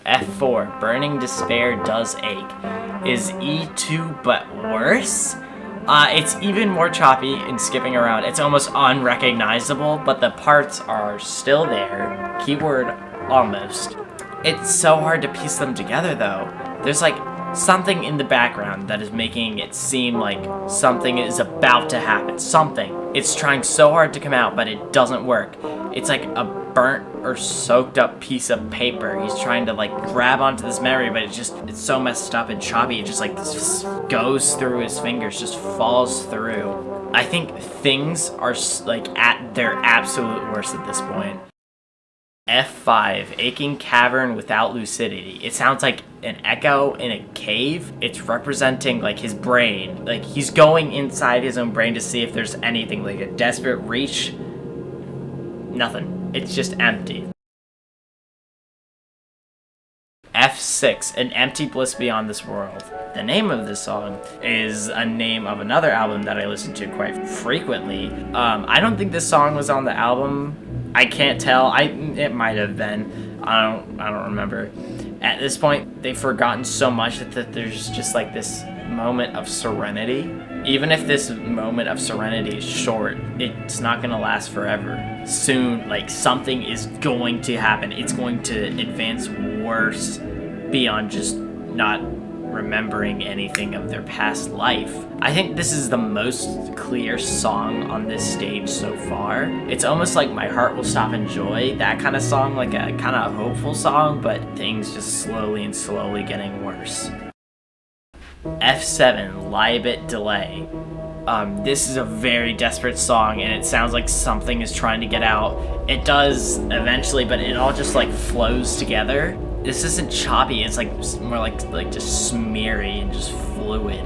F4, Burning Despair Does Ache. Is E2 but worse? It's even more choppy and skipping around. It's almost unrecognizable, but the parts are still there. Keyword, almost. It's so hard to piece them together though. There's like something in the background that is making it seem like something is about to happen. Something. It's trying so hard to come out, but it doesn't work. It's like a burnt or soaked up piece of paper. He's trying to like grab onto this memory, but it's so messed up and choppy. It just like this goes through his fingers, just falls through. I think things are like at their absolute worst at this point. F5, Aching Cavern Without Lucidity. It sounds like an echo in a cave. It's representing like his brain. Like he's going inside his own brain to see if there's anything, like a desperate reach. Nothing. It's just empty. F6, An Empty Bliss Beyond This World. The name of this song is a name of another album that I listen to quite frequently. I don't think this song was on the album. I can't tell. It might have been. I don't remember. At this point, they've forgotten so much that there's just like this moment of serenity. Even if this moment of serenity is short, it's not going to last forever. Soon, like, something is going to happen. It's going to advance worse beyond just not remembering anything of their past life. I think this is the most clear song on this stage so far. It's almost like My Heart Will Stop and Joy, that kind of song, like a kind of hopeful song, but things just slowly getting worse. F7, Lie a Bit Delay. This is a very desperate song, and it sounds like something is trying to get out. It does eventually, but it all just like flows together. This isn't choppy, it's like more like just smeary and just fluid,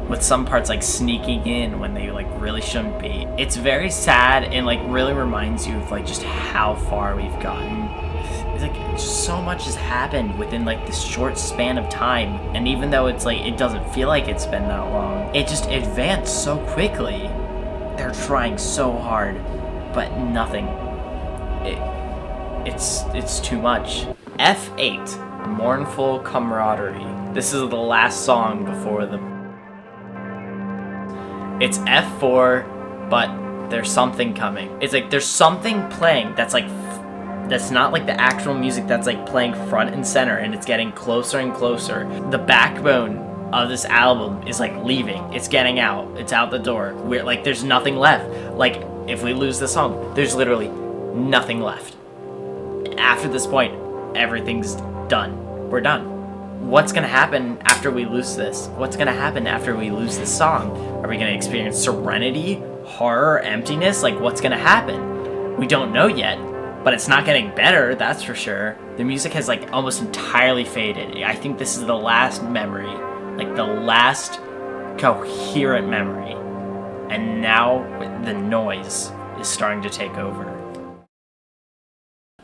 with some parts like sneaking in when they like really shouldn't be. It's very sad and like really reminds you of like just how far we've gotten. It's like just so much has happened within like this short span of time, and even though it's like it doesn't feel like it's been that long, it just advanced so quickly. They're trying so hard, but nothing. It's too much. F8, Mournful Camaraderie. This is the last song before the... It's F4, but there's something coming. It's like there's something playing that's like... That's not like the actual music that's like playing front and center, and it's getting closer and closer. The backbone of this album is like leaving. It's getting out. It's out the door. We're like, there's nothing left. Like, if we lose this song, there's literally nothing left. After this point, everything's done. We're done. What's gonna happen after we lose this? What's gonna happen after we lose this song? Are we gonna experience serenity, horror, emptiness? Like, what's gonna happen? We don't know yet, but it's not getting better, that's for sure. The music has like almost entirely faded. I think this is the last memory, like the last coherent memory. And now the noise is starting to take over.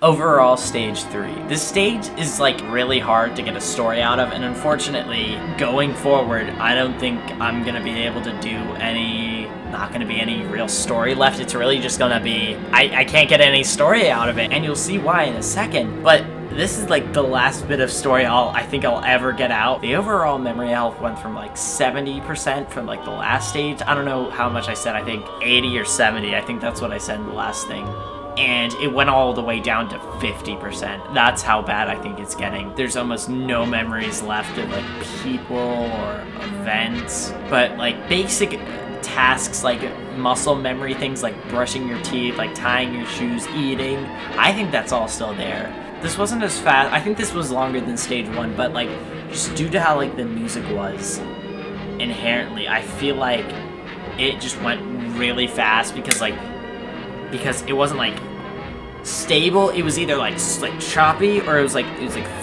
Overall, stage 3. This stage is like really hard to get a story out of, and unfortunately, going forward, I don't think I'm gonna be able to do not gonna be any real story left. It's really just gonna be, I can't get any story out of it, and you'll see why in a second, but this is like the last bit of story I think I'll ever get out. The overall memory health went from like 70% from like the last stage. I don't know how much I said, I think 80 or 70, I think that's what I said in the last thing. And it went all the way down to 50%. That's how bad I think it's getting. There's almost no memories left of like people or events, but like basic tasks like muscle memory, things like brushing your teeth, like tying your shoes, eating, I think that's all still there. This wasn't as fast. I think this was longer than stage 1, but like just due to how like the music was inherently, I feel like it just went really fast because it wasn't like stable. It was either like choppy or it was like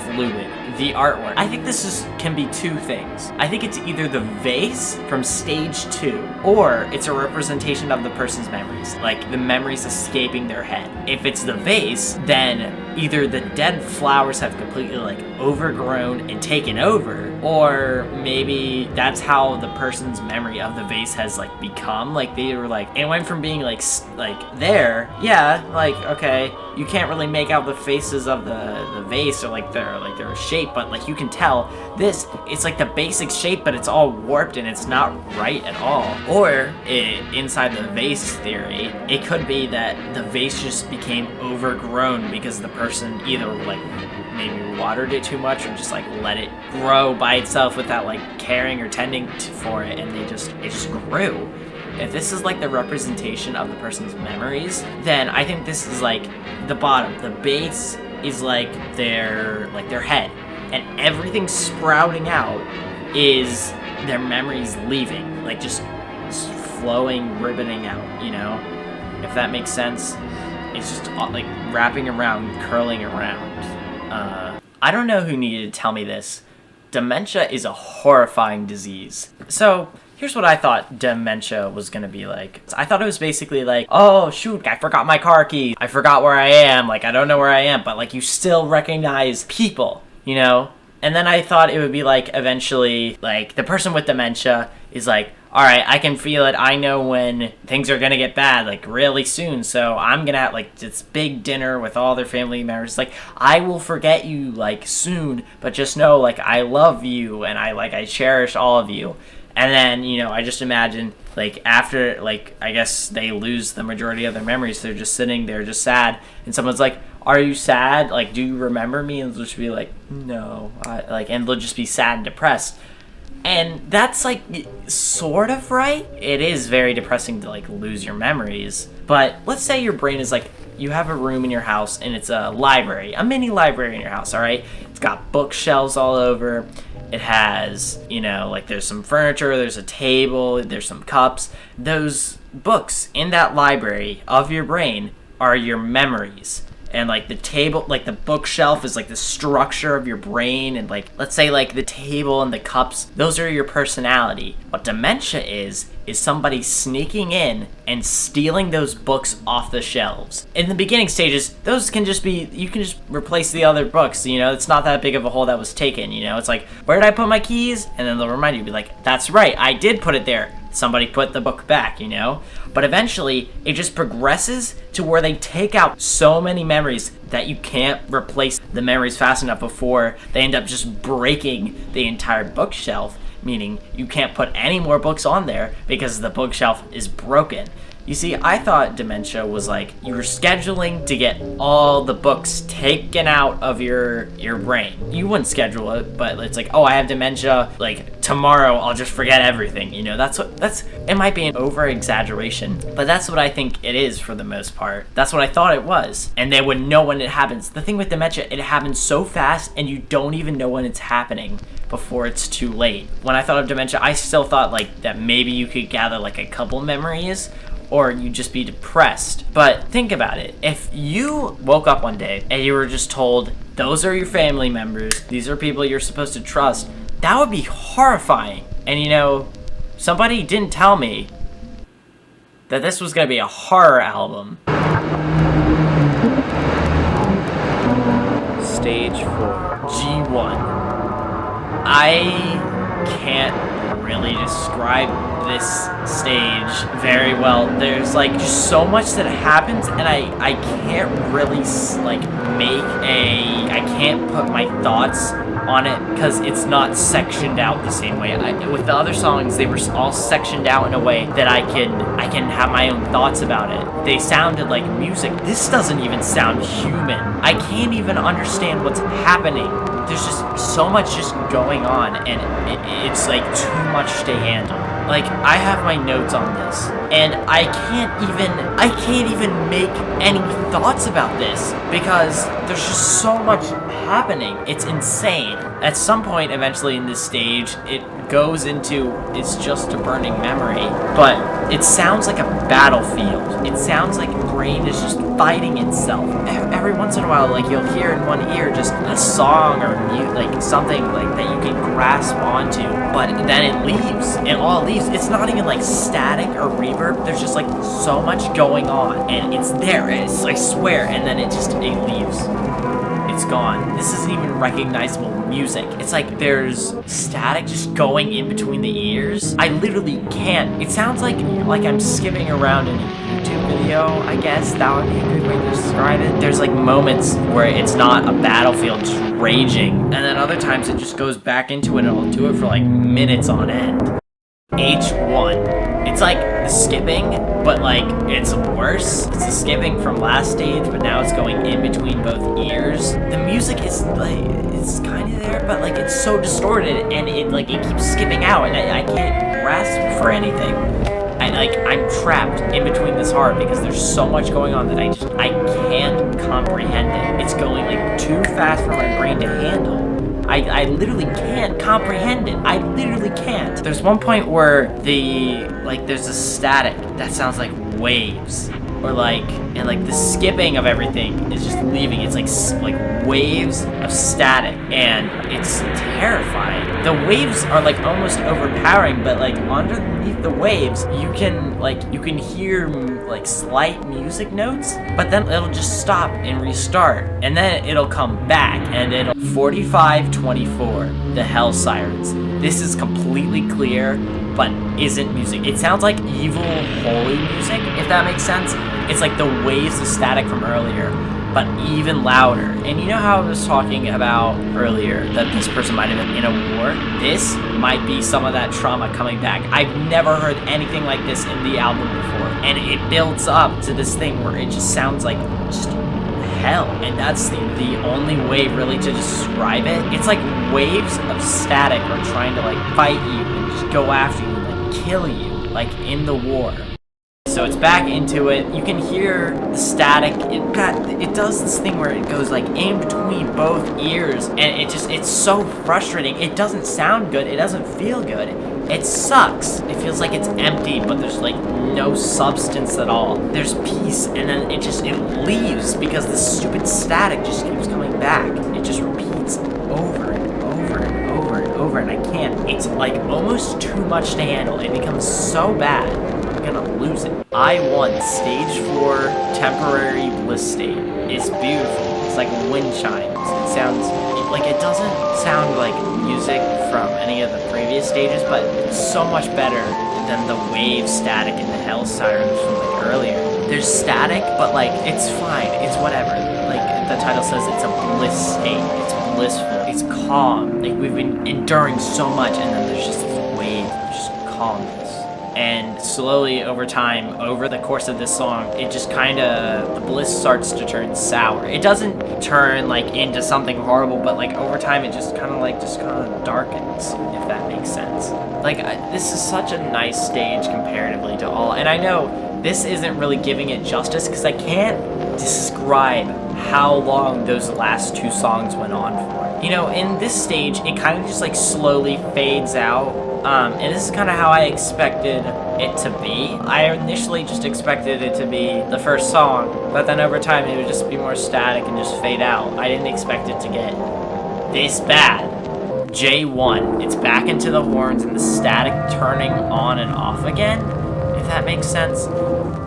fluid. The artwork, I think this can be two things. I think it's either the vase from stage 2 or it's a representation of the person's memories, like the memories escaping their head. If it's the vase, then either the dead flowers have completely like overgrown and taken over, or maybe that's how the person's memory of the vase has like become. Like they were like, it went from being like there, yeah, like okay, you can't really make out the faces of the vase or like their shape, but like you can tell it's like the basic shape, but it's all warped and it's not right at all. Or inside the vase theory, it could be that the vase just became overgrown because the person either like maybe watered it too much or just like let it grow by itself without like caring or tending for it, and it just grew. If this is like the representation of the person's memories, then I think this is like the bottom. The base is like their head, and everything sprouting out is their memories leaving, like just flowing, ribboning out, you know? If that makes sense. It's just like wrapping around, curling around. I don't know who needed to tell me this. Dementia is a horrifying disease. So here's what I thought dementia was gonna be like. I thought it was basically like, oh shoot, I forgot my car keys. I forgot where I am. Like, I don't know where I am, but like you still recognize people, you know? And then I thought it would be like, eventually, like, the person with dementia is like, all right, I can feel it. I know when things are going to get bad, like, really soon. So I'm going to have, like, this big dinner with all their family members. Like, I will forget you, like, soon. But just know, like, I love you. And I cherish all of you. And then, you know, I just imagine, like, after, like, I guess they lose the majority of their memories. They're just sitting there just sad. And someone's like, are you sad? Like, do you remember me? And they'll just be like, no. And they'll just be sad and depressed. And that's, like, sort of right. It is very depressing to, like, lose your memories. But let's say your brain is, like, you have a room in your house, and it's a library, a mini library in your house, all right? It's got bookshelves all over. It has, you know, like, there's some furniture, there's a table, there's some cups. Those books in that library of your brain are your memories. And, like, the table, like, the bookshelf is, like, the structure of your brain. And, like, let's say, like, the table and the cups, those are your personality. What dementia is somebody sneaking in and stealing those books off the shelves. In the beginning stages, those can just be, you can just replace the other books, you know? It's not that big of a hole that was taken, you know? It's like, where did I put my keys? And then they'll remind you, be like, that's right, I did put it there. Somebody put the book back, you know? But eventually, it just progresses to where they take out so many memories that you can't replace the memories fast enough before they end up just breaking the entire bookshelf, meaning you can't put any more books on there because the bookshelf is broken. You see, I thought dementia was like you were scheduling to get all the books taken out of your brain. You wouldn't schedule it, but it's like, oh, I have dementia, like tomorrow I'll just forget everything. You know, it might be an over exaggeration, but that's what I think it is for the most part. That's what I thought it was. And they would know when it happens. The thing with dementia, it happens so fast and you don't even know when it's happening before it's too late. When I thought of dementia, I still thought like that maybe you could gather like a couple memories, or you'd just be depressed. But think about it. If you woke up one day and you were just told, those are your family members, these are people you're supposed to trust, that would be horrifying. And you know, somebody didn't tell me that this was gonna be a horror album. Stage 4, G1. I can't really describe this stage very well. There's like just so much that happens, and I can't really I can't put my thoughts on it because it's not sectioned out the same way. With the other songs, they were all sectioned out in a way that I can have my own thoughts about it. They sounded like music. This doesn't even sound human. I can't even understand what's happening. There's just so much just going on, and it's like too much to handle. Like, I have my notes on this, and I can't even make any thoughts about this because there's just so much happening. It's insane. At some point, eventually in this stage, it goes into it's just a burning memory, but it sounds like a battlefield. It sounds like your brain is just fighting itself. Every once in a while, like, you'll hear in one ear just a song or like something like that you can grasp onto, but then it leaves. It all leaves. It's not even like static or reverb. There's just like so much going on, and it's there. It's, I swear, and then it leaves. It's gone. This isn't even recognizable music. It's like there's static just going in between the ears. I literally can't. It sounds like I'm skipping around in a YouTube video, I guess. That would be a good way to describe it. There's like moments where it's not a battlefield just raging, and then other times it just goes back into it and it'll do it for like minutes on end. H1. It's like the skipping, but like it's worse. It's the skipping from last stage, but now it's going in between both ears. The music is like, it's kind of there, but like it's so distorted, and it keeps skipping out, and I can't grasp for anything. I'm trapped in between this heart because there's so much going on that I can't comprehend it. It's going like too fast for my brain to handle. I literally can't comprehend it. I literally can't. There's one point where there's a static that sounds like waves. or like, and like the skipping of everything is just leaving. It's like waves of static, and it's terrifying. The waves are like almost overpowering, but like underneath the waves, you can hear like slight music notes, but then it'll just stop and restart, and then it'll come back, and it'll 45:24, the Hell Sirens. This is completely clear, but isn't music. It sounds like evil, holy music, if that makes sense. It's like the waves of static from earlier, but even louder. And you know how I was talking about earlier that this person might have been in a war? This might be some of that trauma coming back. I've never heard anything like this in the album before, and it builds up to this thing where it just sounds like just hell, and that's the only way really to describe it. It's like waves of static are trying to like fight you and just go after you and like kill you, like in the war. So it's back into it. You can hear the static. It does this thing where it goes like in between both ears, and it's so frustrating. It doesn't sound good. It doesn't feel good. It sucks. It feels like it's empty, but there's like no substance at all. There's peace, and then it leaves because the stupid static just keeps coming back. It just repeats over and over and over and over, and I can't. It's like almost too much to handle. It becomes so bad. I'm gonna lose it. I won stage 4 temporary bliss state. It's beautiful. It's like wind chimes. It sounds like, it doesn't sound like music from any of the previous stages, but it's so much better than the wave static and the Hell Sirens from like earlier. There's static, but like it's fine. It's whatever. Like the title says, it's a bliss state. It's blissful. It's calm. Like we've been enduring so much, and then there's just this wave of just calmness. And slowly over time, over the course of this song, it just the bliss starts to turn sour. It doesn't turn like into something horrible, but like over time it just kind of darkens, if that makes sense. Like this is such a nice stage comparatively to all, and I know this isn't really giving it justice because I can't describe how long those last 2 songs went on for. You know, in this stage, it kind of just like slowly fades out. And this is kind of how I expected it to be. I initially just expected it to be the first song, but then over time it would just be more static and just fade out. I didn't expect it to get this bad. J1, it's back into the horns and the static turning on and off again, if that makes sense.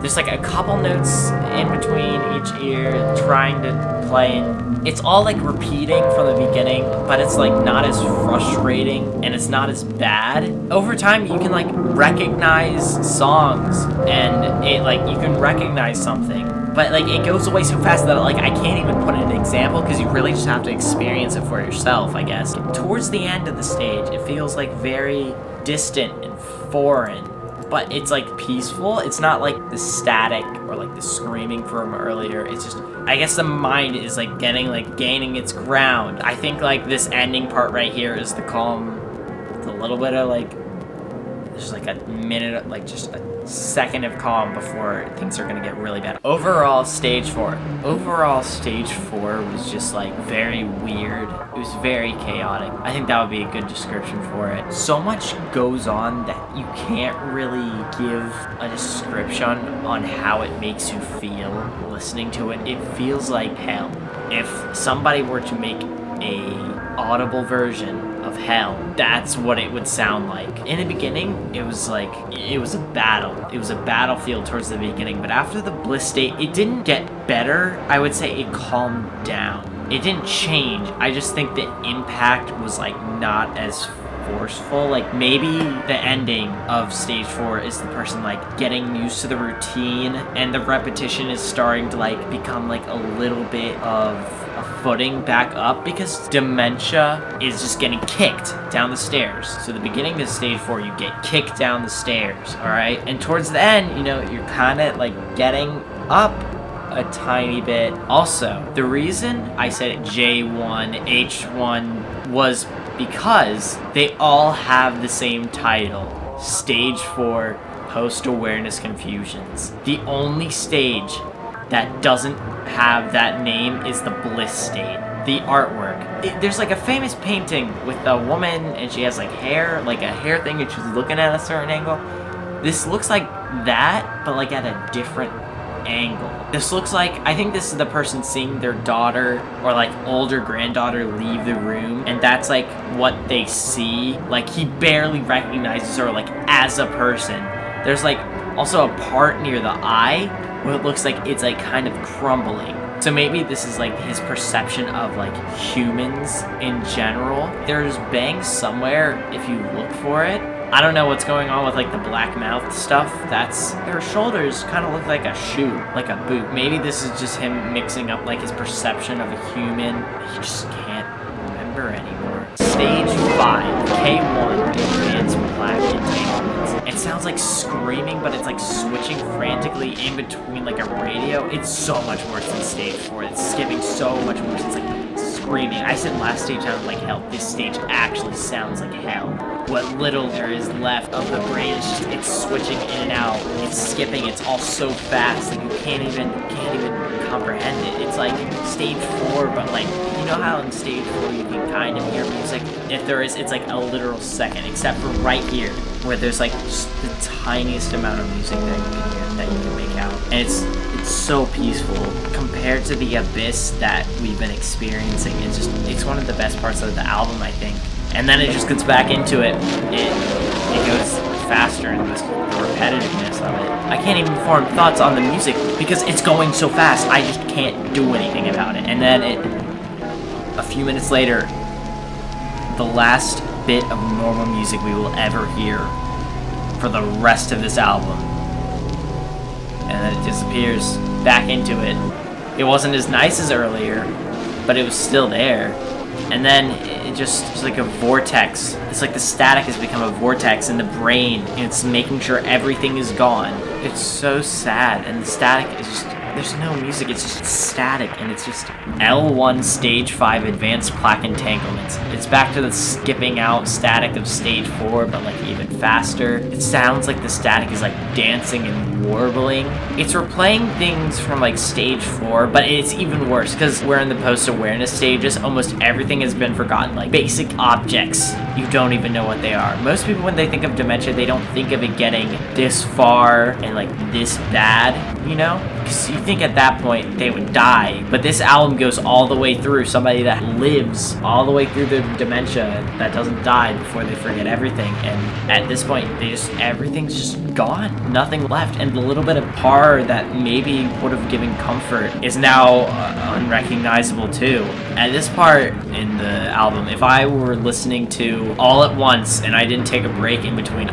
There's like a couple notes in between each ear trying to play, and it's all like repeating from the beginning, but it's like not as frustrating and it's not as bad. Over time you can like recognize songs, and it like you can recognize something, but like it goes away so fast that like I can't even put an example because you really just have to experience it for yourself, I guess. Towards the end of the stage, it feels like very distant and foreign, but it's like peaceful. It's not like the static or like the screaming from earlier. It's just, I guess the mind is like gaining its ground. I think like this ending part right here is the calm, with a little bit of like, there's like a minute, like just a second of calm before things are gonna get really bad. Overall, stage 4 was just like very weird. It was very chaotic. I think that would be a good description for it. So much goes on that you can't really give a description on how it makes you feel listening to it. It feels like hell. If somebody were to make a audible version of hell, that's what it would sound like. In the beginning, it was a battle. It was a battlefield towards the beginning, but after the bliss state, it didn't get better. I would say it calmed down. It didn't change. I just think the impact was like not as forceful. Like maybe the ending of stage 4 is the person like getting used to the routine, and the repetition is starting to like become like a little bit of a footing back up, because dementia is just getting kicked down the stairs. So the beginning of stage 4, you get kicked down the stairs, all right? And towards the end, you know, you're kind of like getting up a tiny bit. Also, the reason I said J1, H1 was because they all have the same title, Stage 4 Post-Awareness Confusions. The only stage that doesn't have that name is the bliss state. The artwork. There's like a famous painting with a woman, and she has like hair, like a hair thing, and she's looking at a certain angle. This looks like that, but like at a different angle. This looks like, I think this is the person seeing their daughter or like older granddaughter leave the room, and that's like what they see. Like he barely recognizes her like as a person. There's like also a part near the eye where it looks like it's like kind of crumbling. So maybe this is like his perception of like humans in general. There's bangs somewhere if you look for it. I don't know what's going on with like the black mouth stuff. That's, her shoulders kind of look like a shoe, like a boot. Maybe this is just him mixing up like his perception of a human. He just can't remember anymore. Stage 5, K1, Advanced Plaque Entanglements. It sounds like screaming, but it's like switching frantically in between like a radio. It's so much worse than stage 4. It's skipping so much worse. It's like screaming. I said last stage sounded like hell. This stage actually sounds like hell. What little there is left of the brain is just, it's switching in and out. It's skipping. It's all so fast that you can't even comprehend it. It's like stage 4, but like, you know how in stage 4 you can kind of hear music? If there is, it's like a literal second, except for right here, where there's like just the tiniest amount of music that you can hear, that you can make out. And it's so peaceful compared to the abyss that we've been experiencing. It's one of the best parts of the album, I think. And then it just gets back into it. It goes faster and the repetitiveness of it. I can't even form thoughts on the music because it's going so fast. I just can't do anything about it. And then a few minutes later, the last bit of normal music we will ever hear for the rest of this album. And then it disappears back into it. It wasn't as nice as earlier, but it was still there. And then it's like a vortex. It's like the static has become a vortex in the brain, and it's making sure everything is gone. It's so sad, and the static is just, there's no music, it's just static, and it's just L1 Stage 5 Advanced Plaque Entanglements. It's back to the skipping out static of Stage 4, but like even faster. It sounds like the static is like dancing and warbling. It's replaying things from like Stage 4, but it's even worse because we're in the post-awareness stages. Almost everything has been forgotten, like basic objects. You don't even know what they are. Most people, when they think of dementia, they don't think of it getting this far and like this bad, you know? Because you think at that point they would die, but this album goes all the way through. Somebody that lives all the way through the dementia that doesn't die before they forget everything, and at this point everything's just gone, nothing left, and the little bit of horror that maybe would have given comfort is now unrecognizable too. At this part in the album, if I were listening to all at once and I didn't take a break in between,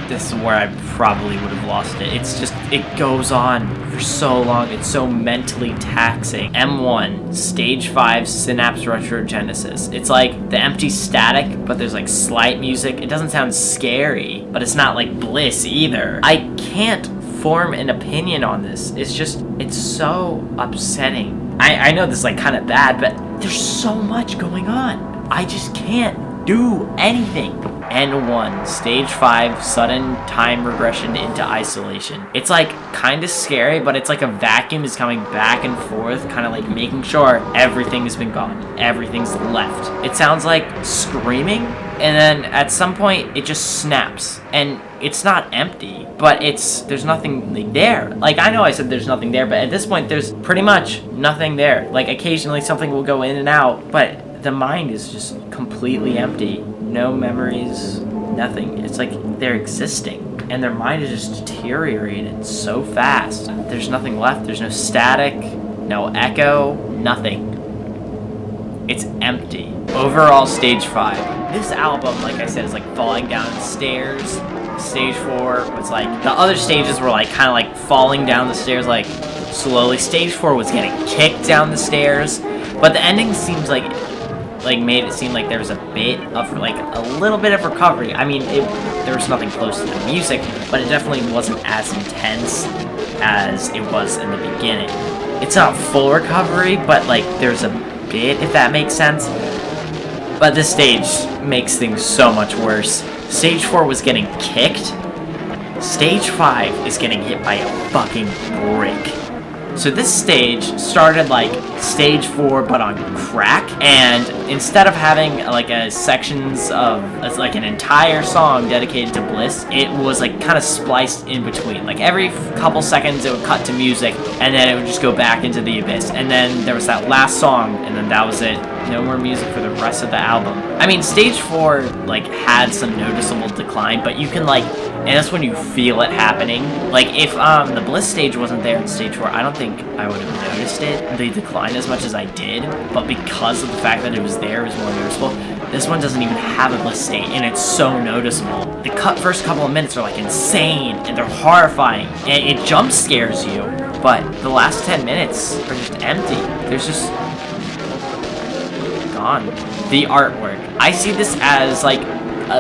this is where I probably would have lost it. It's just, it goes on for so long. It's so mentally taxing. M1, Stage 5 Synapse Retrogenesis. It's like the empty static, but there's like slight music. It doesn't sound scary, but it's not like bliss either. I can't form an opinion on this. It's so upsetting. I know this is like kind of bad, but there's so much going on. I just can't do anything. N1, Stage 5, Sudden Time Regression into Isolation. It's like kind of scary, but it's like a vacuum is coming back and forth, kind of like making sure everything has been gone. Everything's left. It sounds like screaming, and then at some point it just snaps. And it's not empty, but there's nothing there. Like, I know I said there's nothing there, but at this point there's pretty much nothing there. Like, occasionally something will go in and out, but the mind is just completely empty. No memories, nothing. It's like they're existing, and their mind is just deteriorating so fast. There's nothing left. There's no static, no echo, nothing. It's empty. Overall, Stage 5. This album, like I said, is like falling down the stairs. Stage 4 was like, the other stages were like kind of like falling down the stairs like slowly. Stage 4 was getting kicked down the stairs, but the ending seems like made it seem like there was a bit of like a little bit of recovery. I mean, there was nothing close to the music, but it definitely wasn't as intense as it was in the beginning. It's not full recovery, but like there's a bit, if that makes sense. But this stage makes things so much worse. Stage 4 was getting kicked. Stage 5 is getting hit by a fucking brick. So this stage started like stage 4 but on crack, and instead of having like a sections of like an entire song dedicated to Bliss, it was like kind of spliced in between. Like every couple seconds it would cut to music, and then it would just go back into the abyss, and then there was that last song, and then that was it. No more music for the rest of the album. I mean, stage 4 like had some noticeable decline, but you can like, and that's when you feel it happening. Like if the Bliss stage wasn't there in stage 4, I don't think I would have noticed it, the decline, as much as I did. But because of the fact that it was there, it was more noticeable. This one doesn't even have a Bliss stage, and it's so noticeable. The first couple of minutes are like insane, and they're horrifying, and it jump scares you. But the last 10 minutes are just empty. There's just gone. The artwork. I see this as like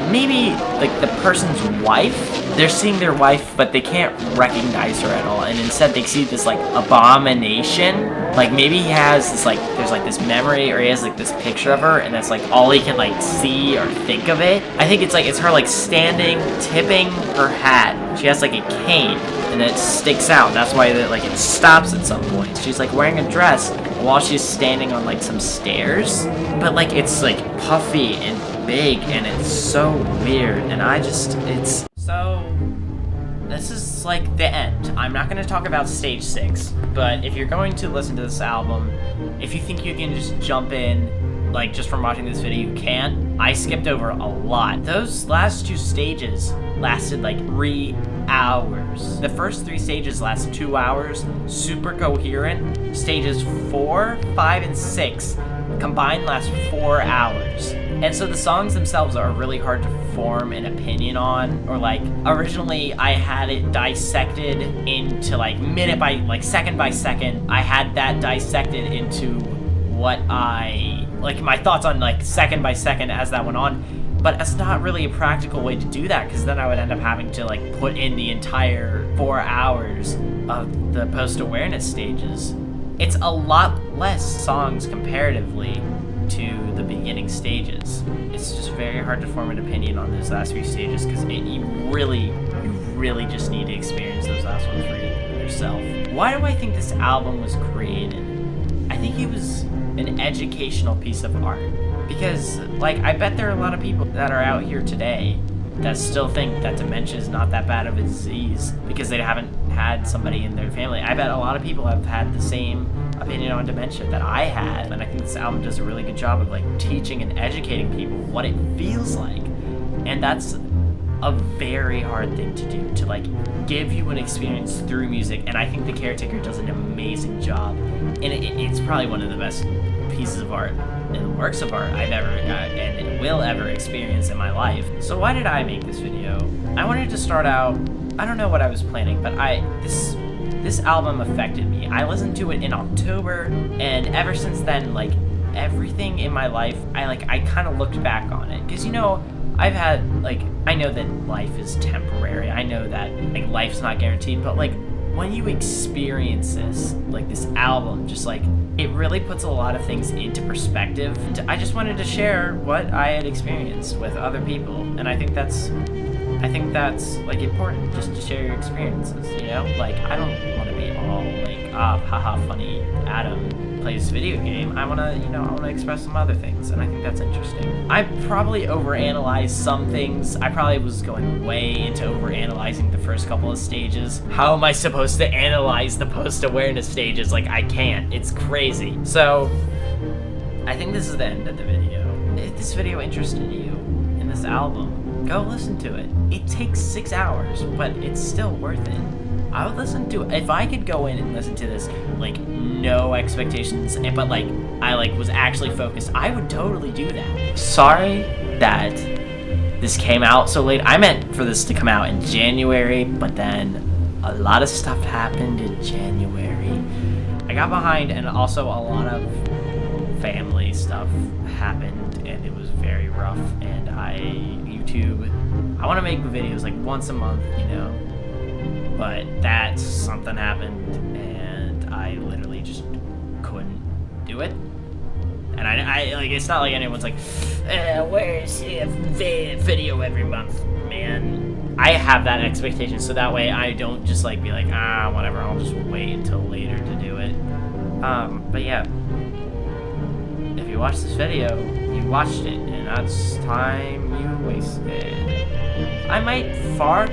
maybe like the person's wife. They're seeing their wife, but they can't recognize her at all, and instead they see this like abomination. Like maybe he has this like, there's like this memory, or he has like this picture of her, and that's like all he can like see or think of it. I think it's her like standing, tipping her hat. She has like a cane, and it sticks out. That's why like it stops at some point. She's like wearing a dress while she's standing on like some stairs, but like it's like puffy and big, and it's so weird, and it's so. This is like the end. I'm not going to talk about stage 6, but if you're going to listen to this album, if you think you can just jump in, like just from watching this video, you can. I skipped over a lot. Those last 2 stages lasted like 3 hours. The first 3 stages last 2 hours, super coherent. Stages 4, 5, and 6 combined last 4 hours. And so the songs themselves are really hard to form an opinion on, or like originally I had it dissected into like minute by like second by second. I had that dissected into what I like my thoughts on like second by second as that went on. But it's not really a practical way to do that, because then I would end up having to like put in the entire 4 hours of the post-awareness stages. It's a lot less songs comparatively to the beginning stages. It's just very hard to form an opinion on those last 3 stages, because you really just need to experience those last ones for yourself. Why do I think this album was created? I think it was an educational piece of art. Because, like, I bet there are a lot of people that are out here today that still think that dementia is not that bad of a disease because they haven't had somebody in their family. I bet a lot of people have had the same opinion on dementia that I had, and I think this album does a really good job of, like, teaching and educating people what it feels like. And that's a very hard thing to do, to, like, give you an experience through music, and I think the Caretaker does an amazing job. And it's probably one of the best pieces of art and works of art I've ever and will ever experience in my life. So why did I make this video? I wanted to start out, I don't know what I was planning, but this album affected me. I listened to it in October, and ever since then, like, everything in my life, I kind of looked back on it, because, you know, I've had, like, I know that life is temporary, I know that, like, life's not guaranteed, but, like, when you experience this, like, this album, just, like, it really puts a lot of things into perspective. And I just wanted to share what I had experienced with other people, and I think that's like important, just to share your experiences, you know? Like, I don't want to be all like, haha, funny Adam plays video game. I want to express some other things, and I think that's interesting. I probably overanalyzed some things. I probably was going way into overanalyzing the first couple of stages. How am I supposed to analyze the post-awareness stages? Like, I can't. It's crazy. So, I think this is the end of the video. If this video interested you in this album, go listen to it. It takes 6 hours, but it's still worth it. I would listen to it. If I could go in and listen to this, like, no expectations, but, like, I, like, was actually focused, I would totally do that. Sorry that this came out so late. I meant for this to come out in January, but then a lot of stuff happened in January. I got behind, and also a lot of family stuff happened, and it was very rough, and I want to make videos, like, once a month, you know? But something happened, and I literally just couldn't do it. And I like, it's not like anyone's like, where's the video every month, man? I have that expectation, so that way I don't just like be like, whatever, I'll just wait until later to do it. But yeah, if you watch this video, you watched it, and that's time you wasted. I might fart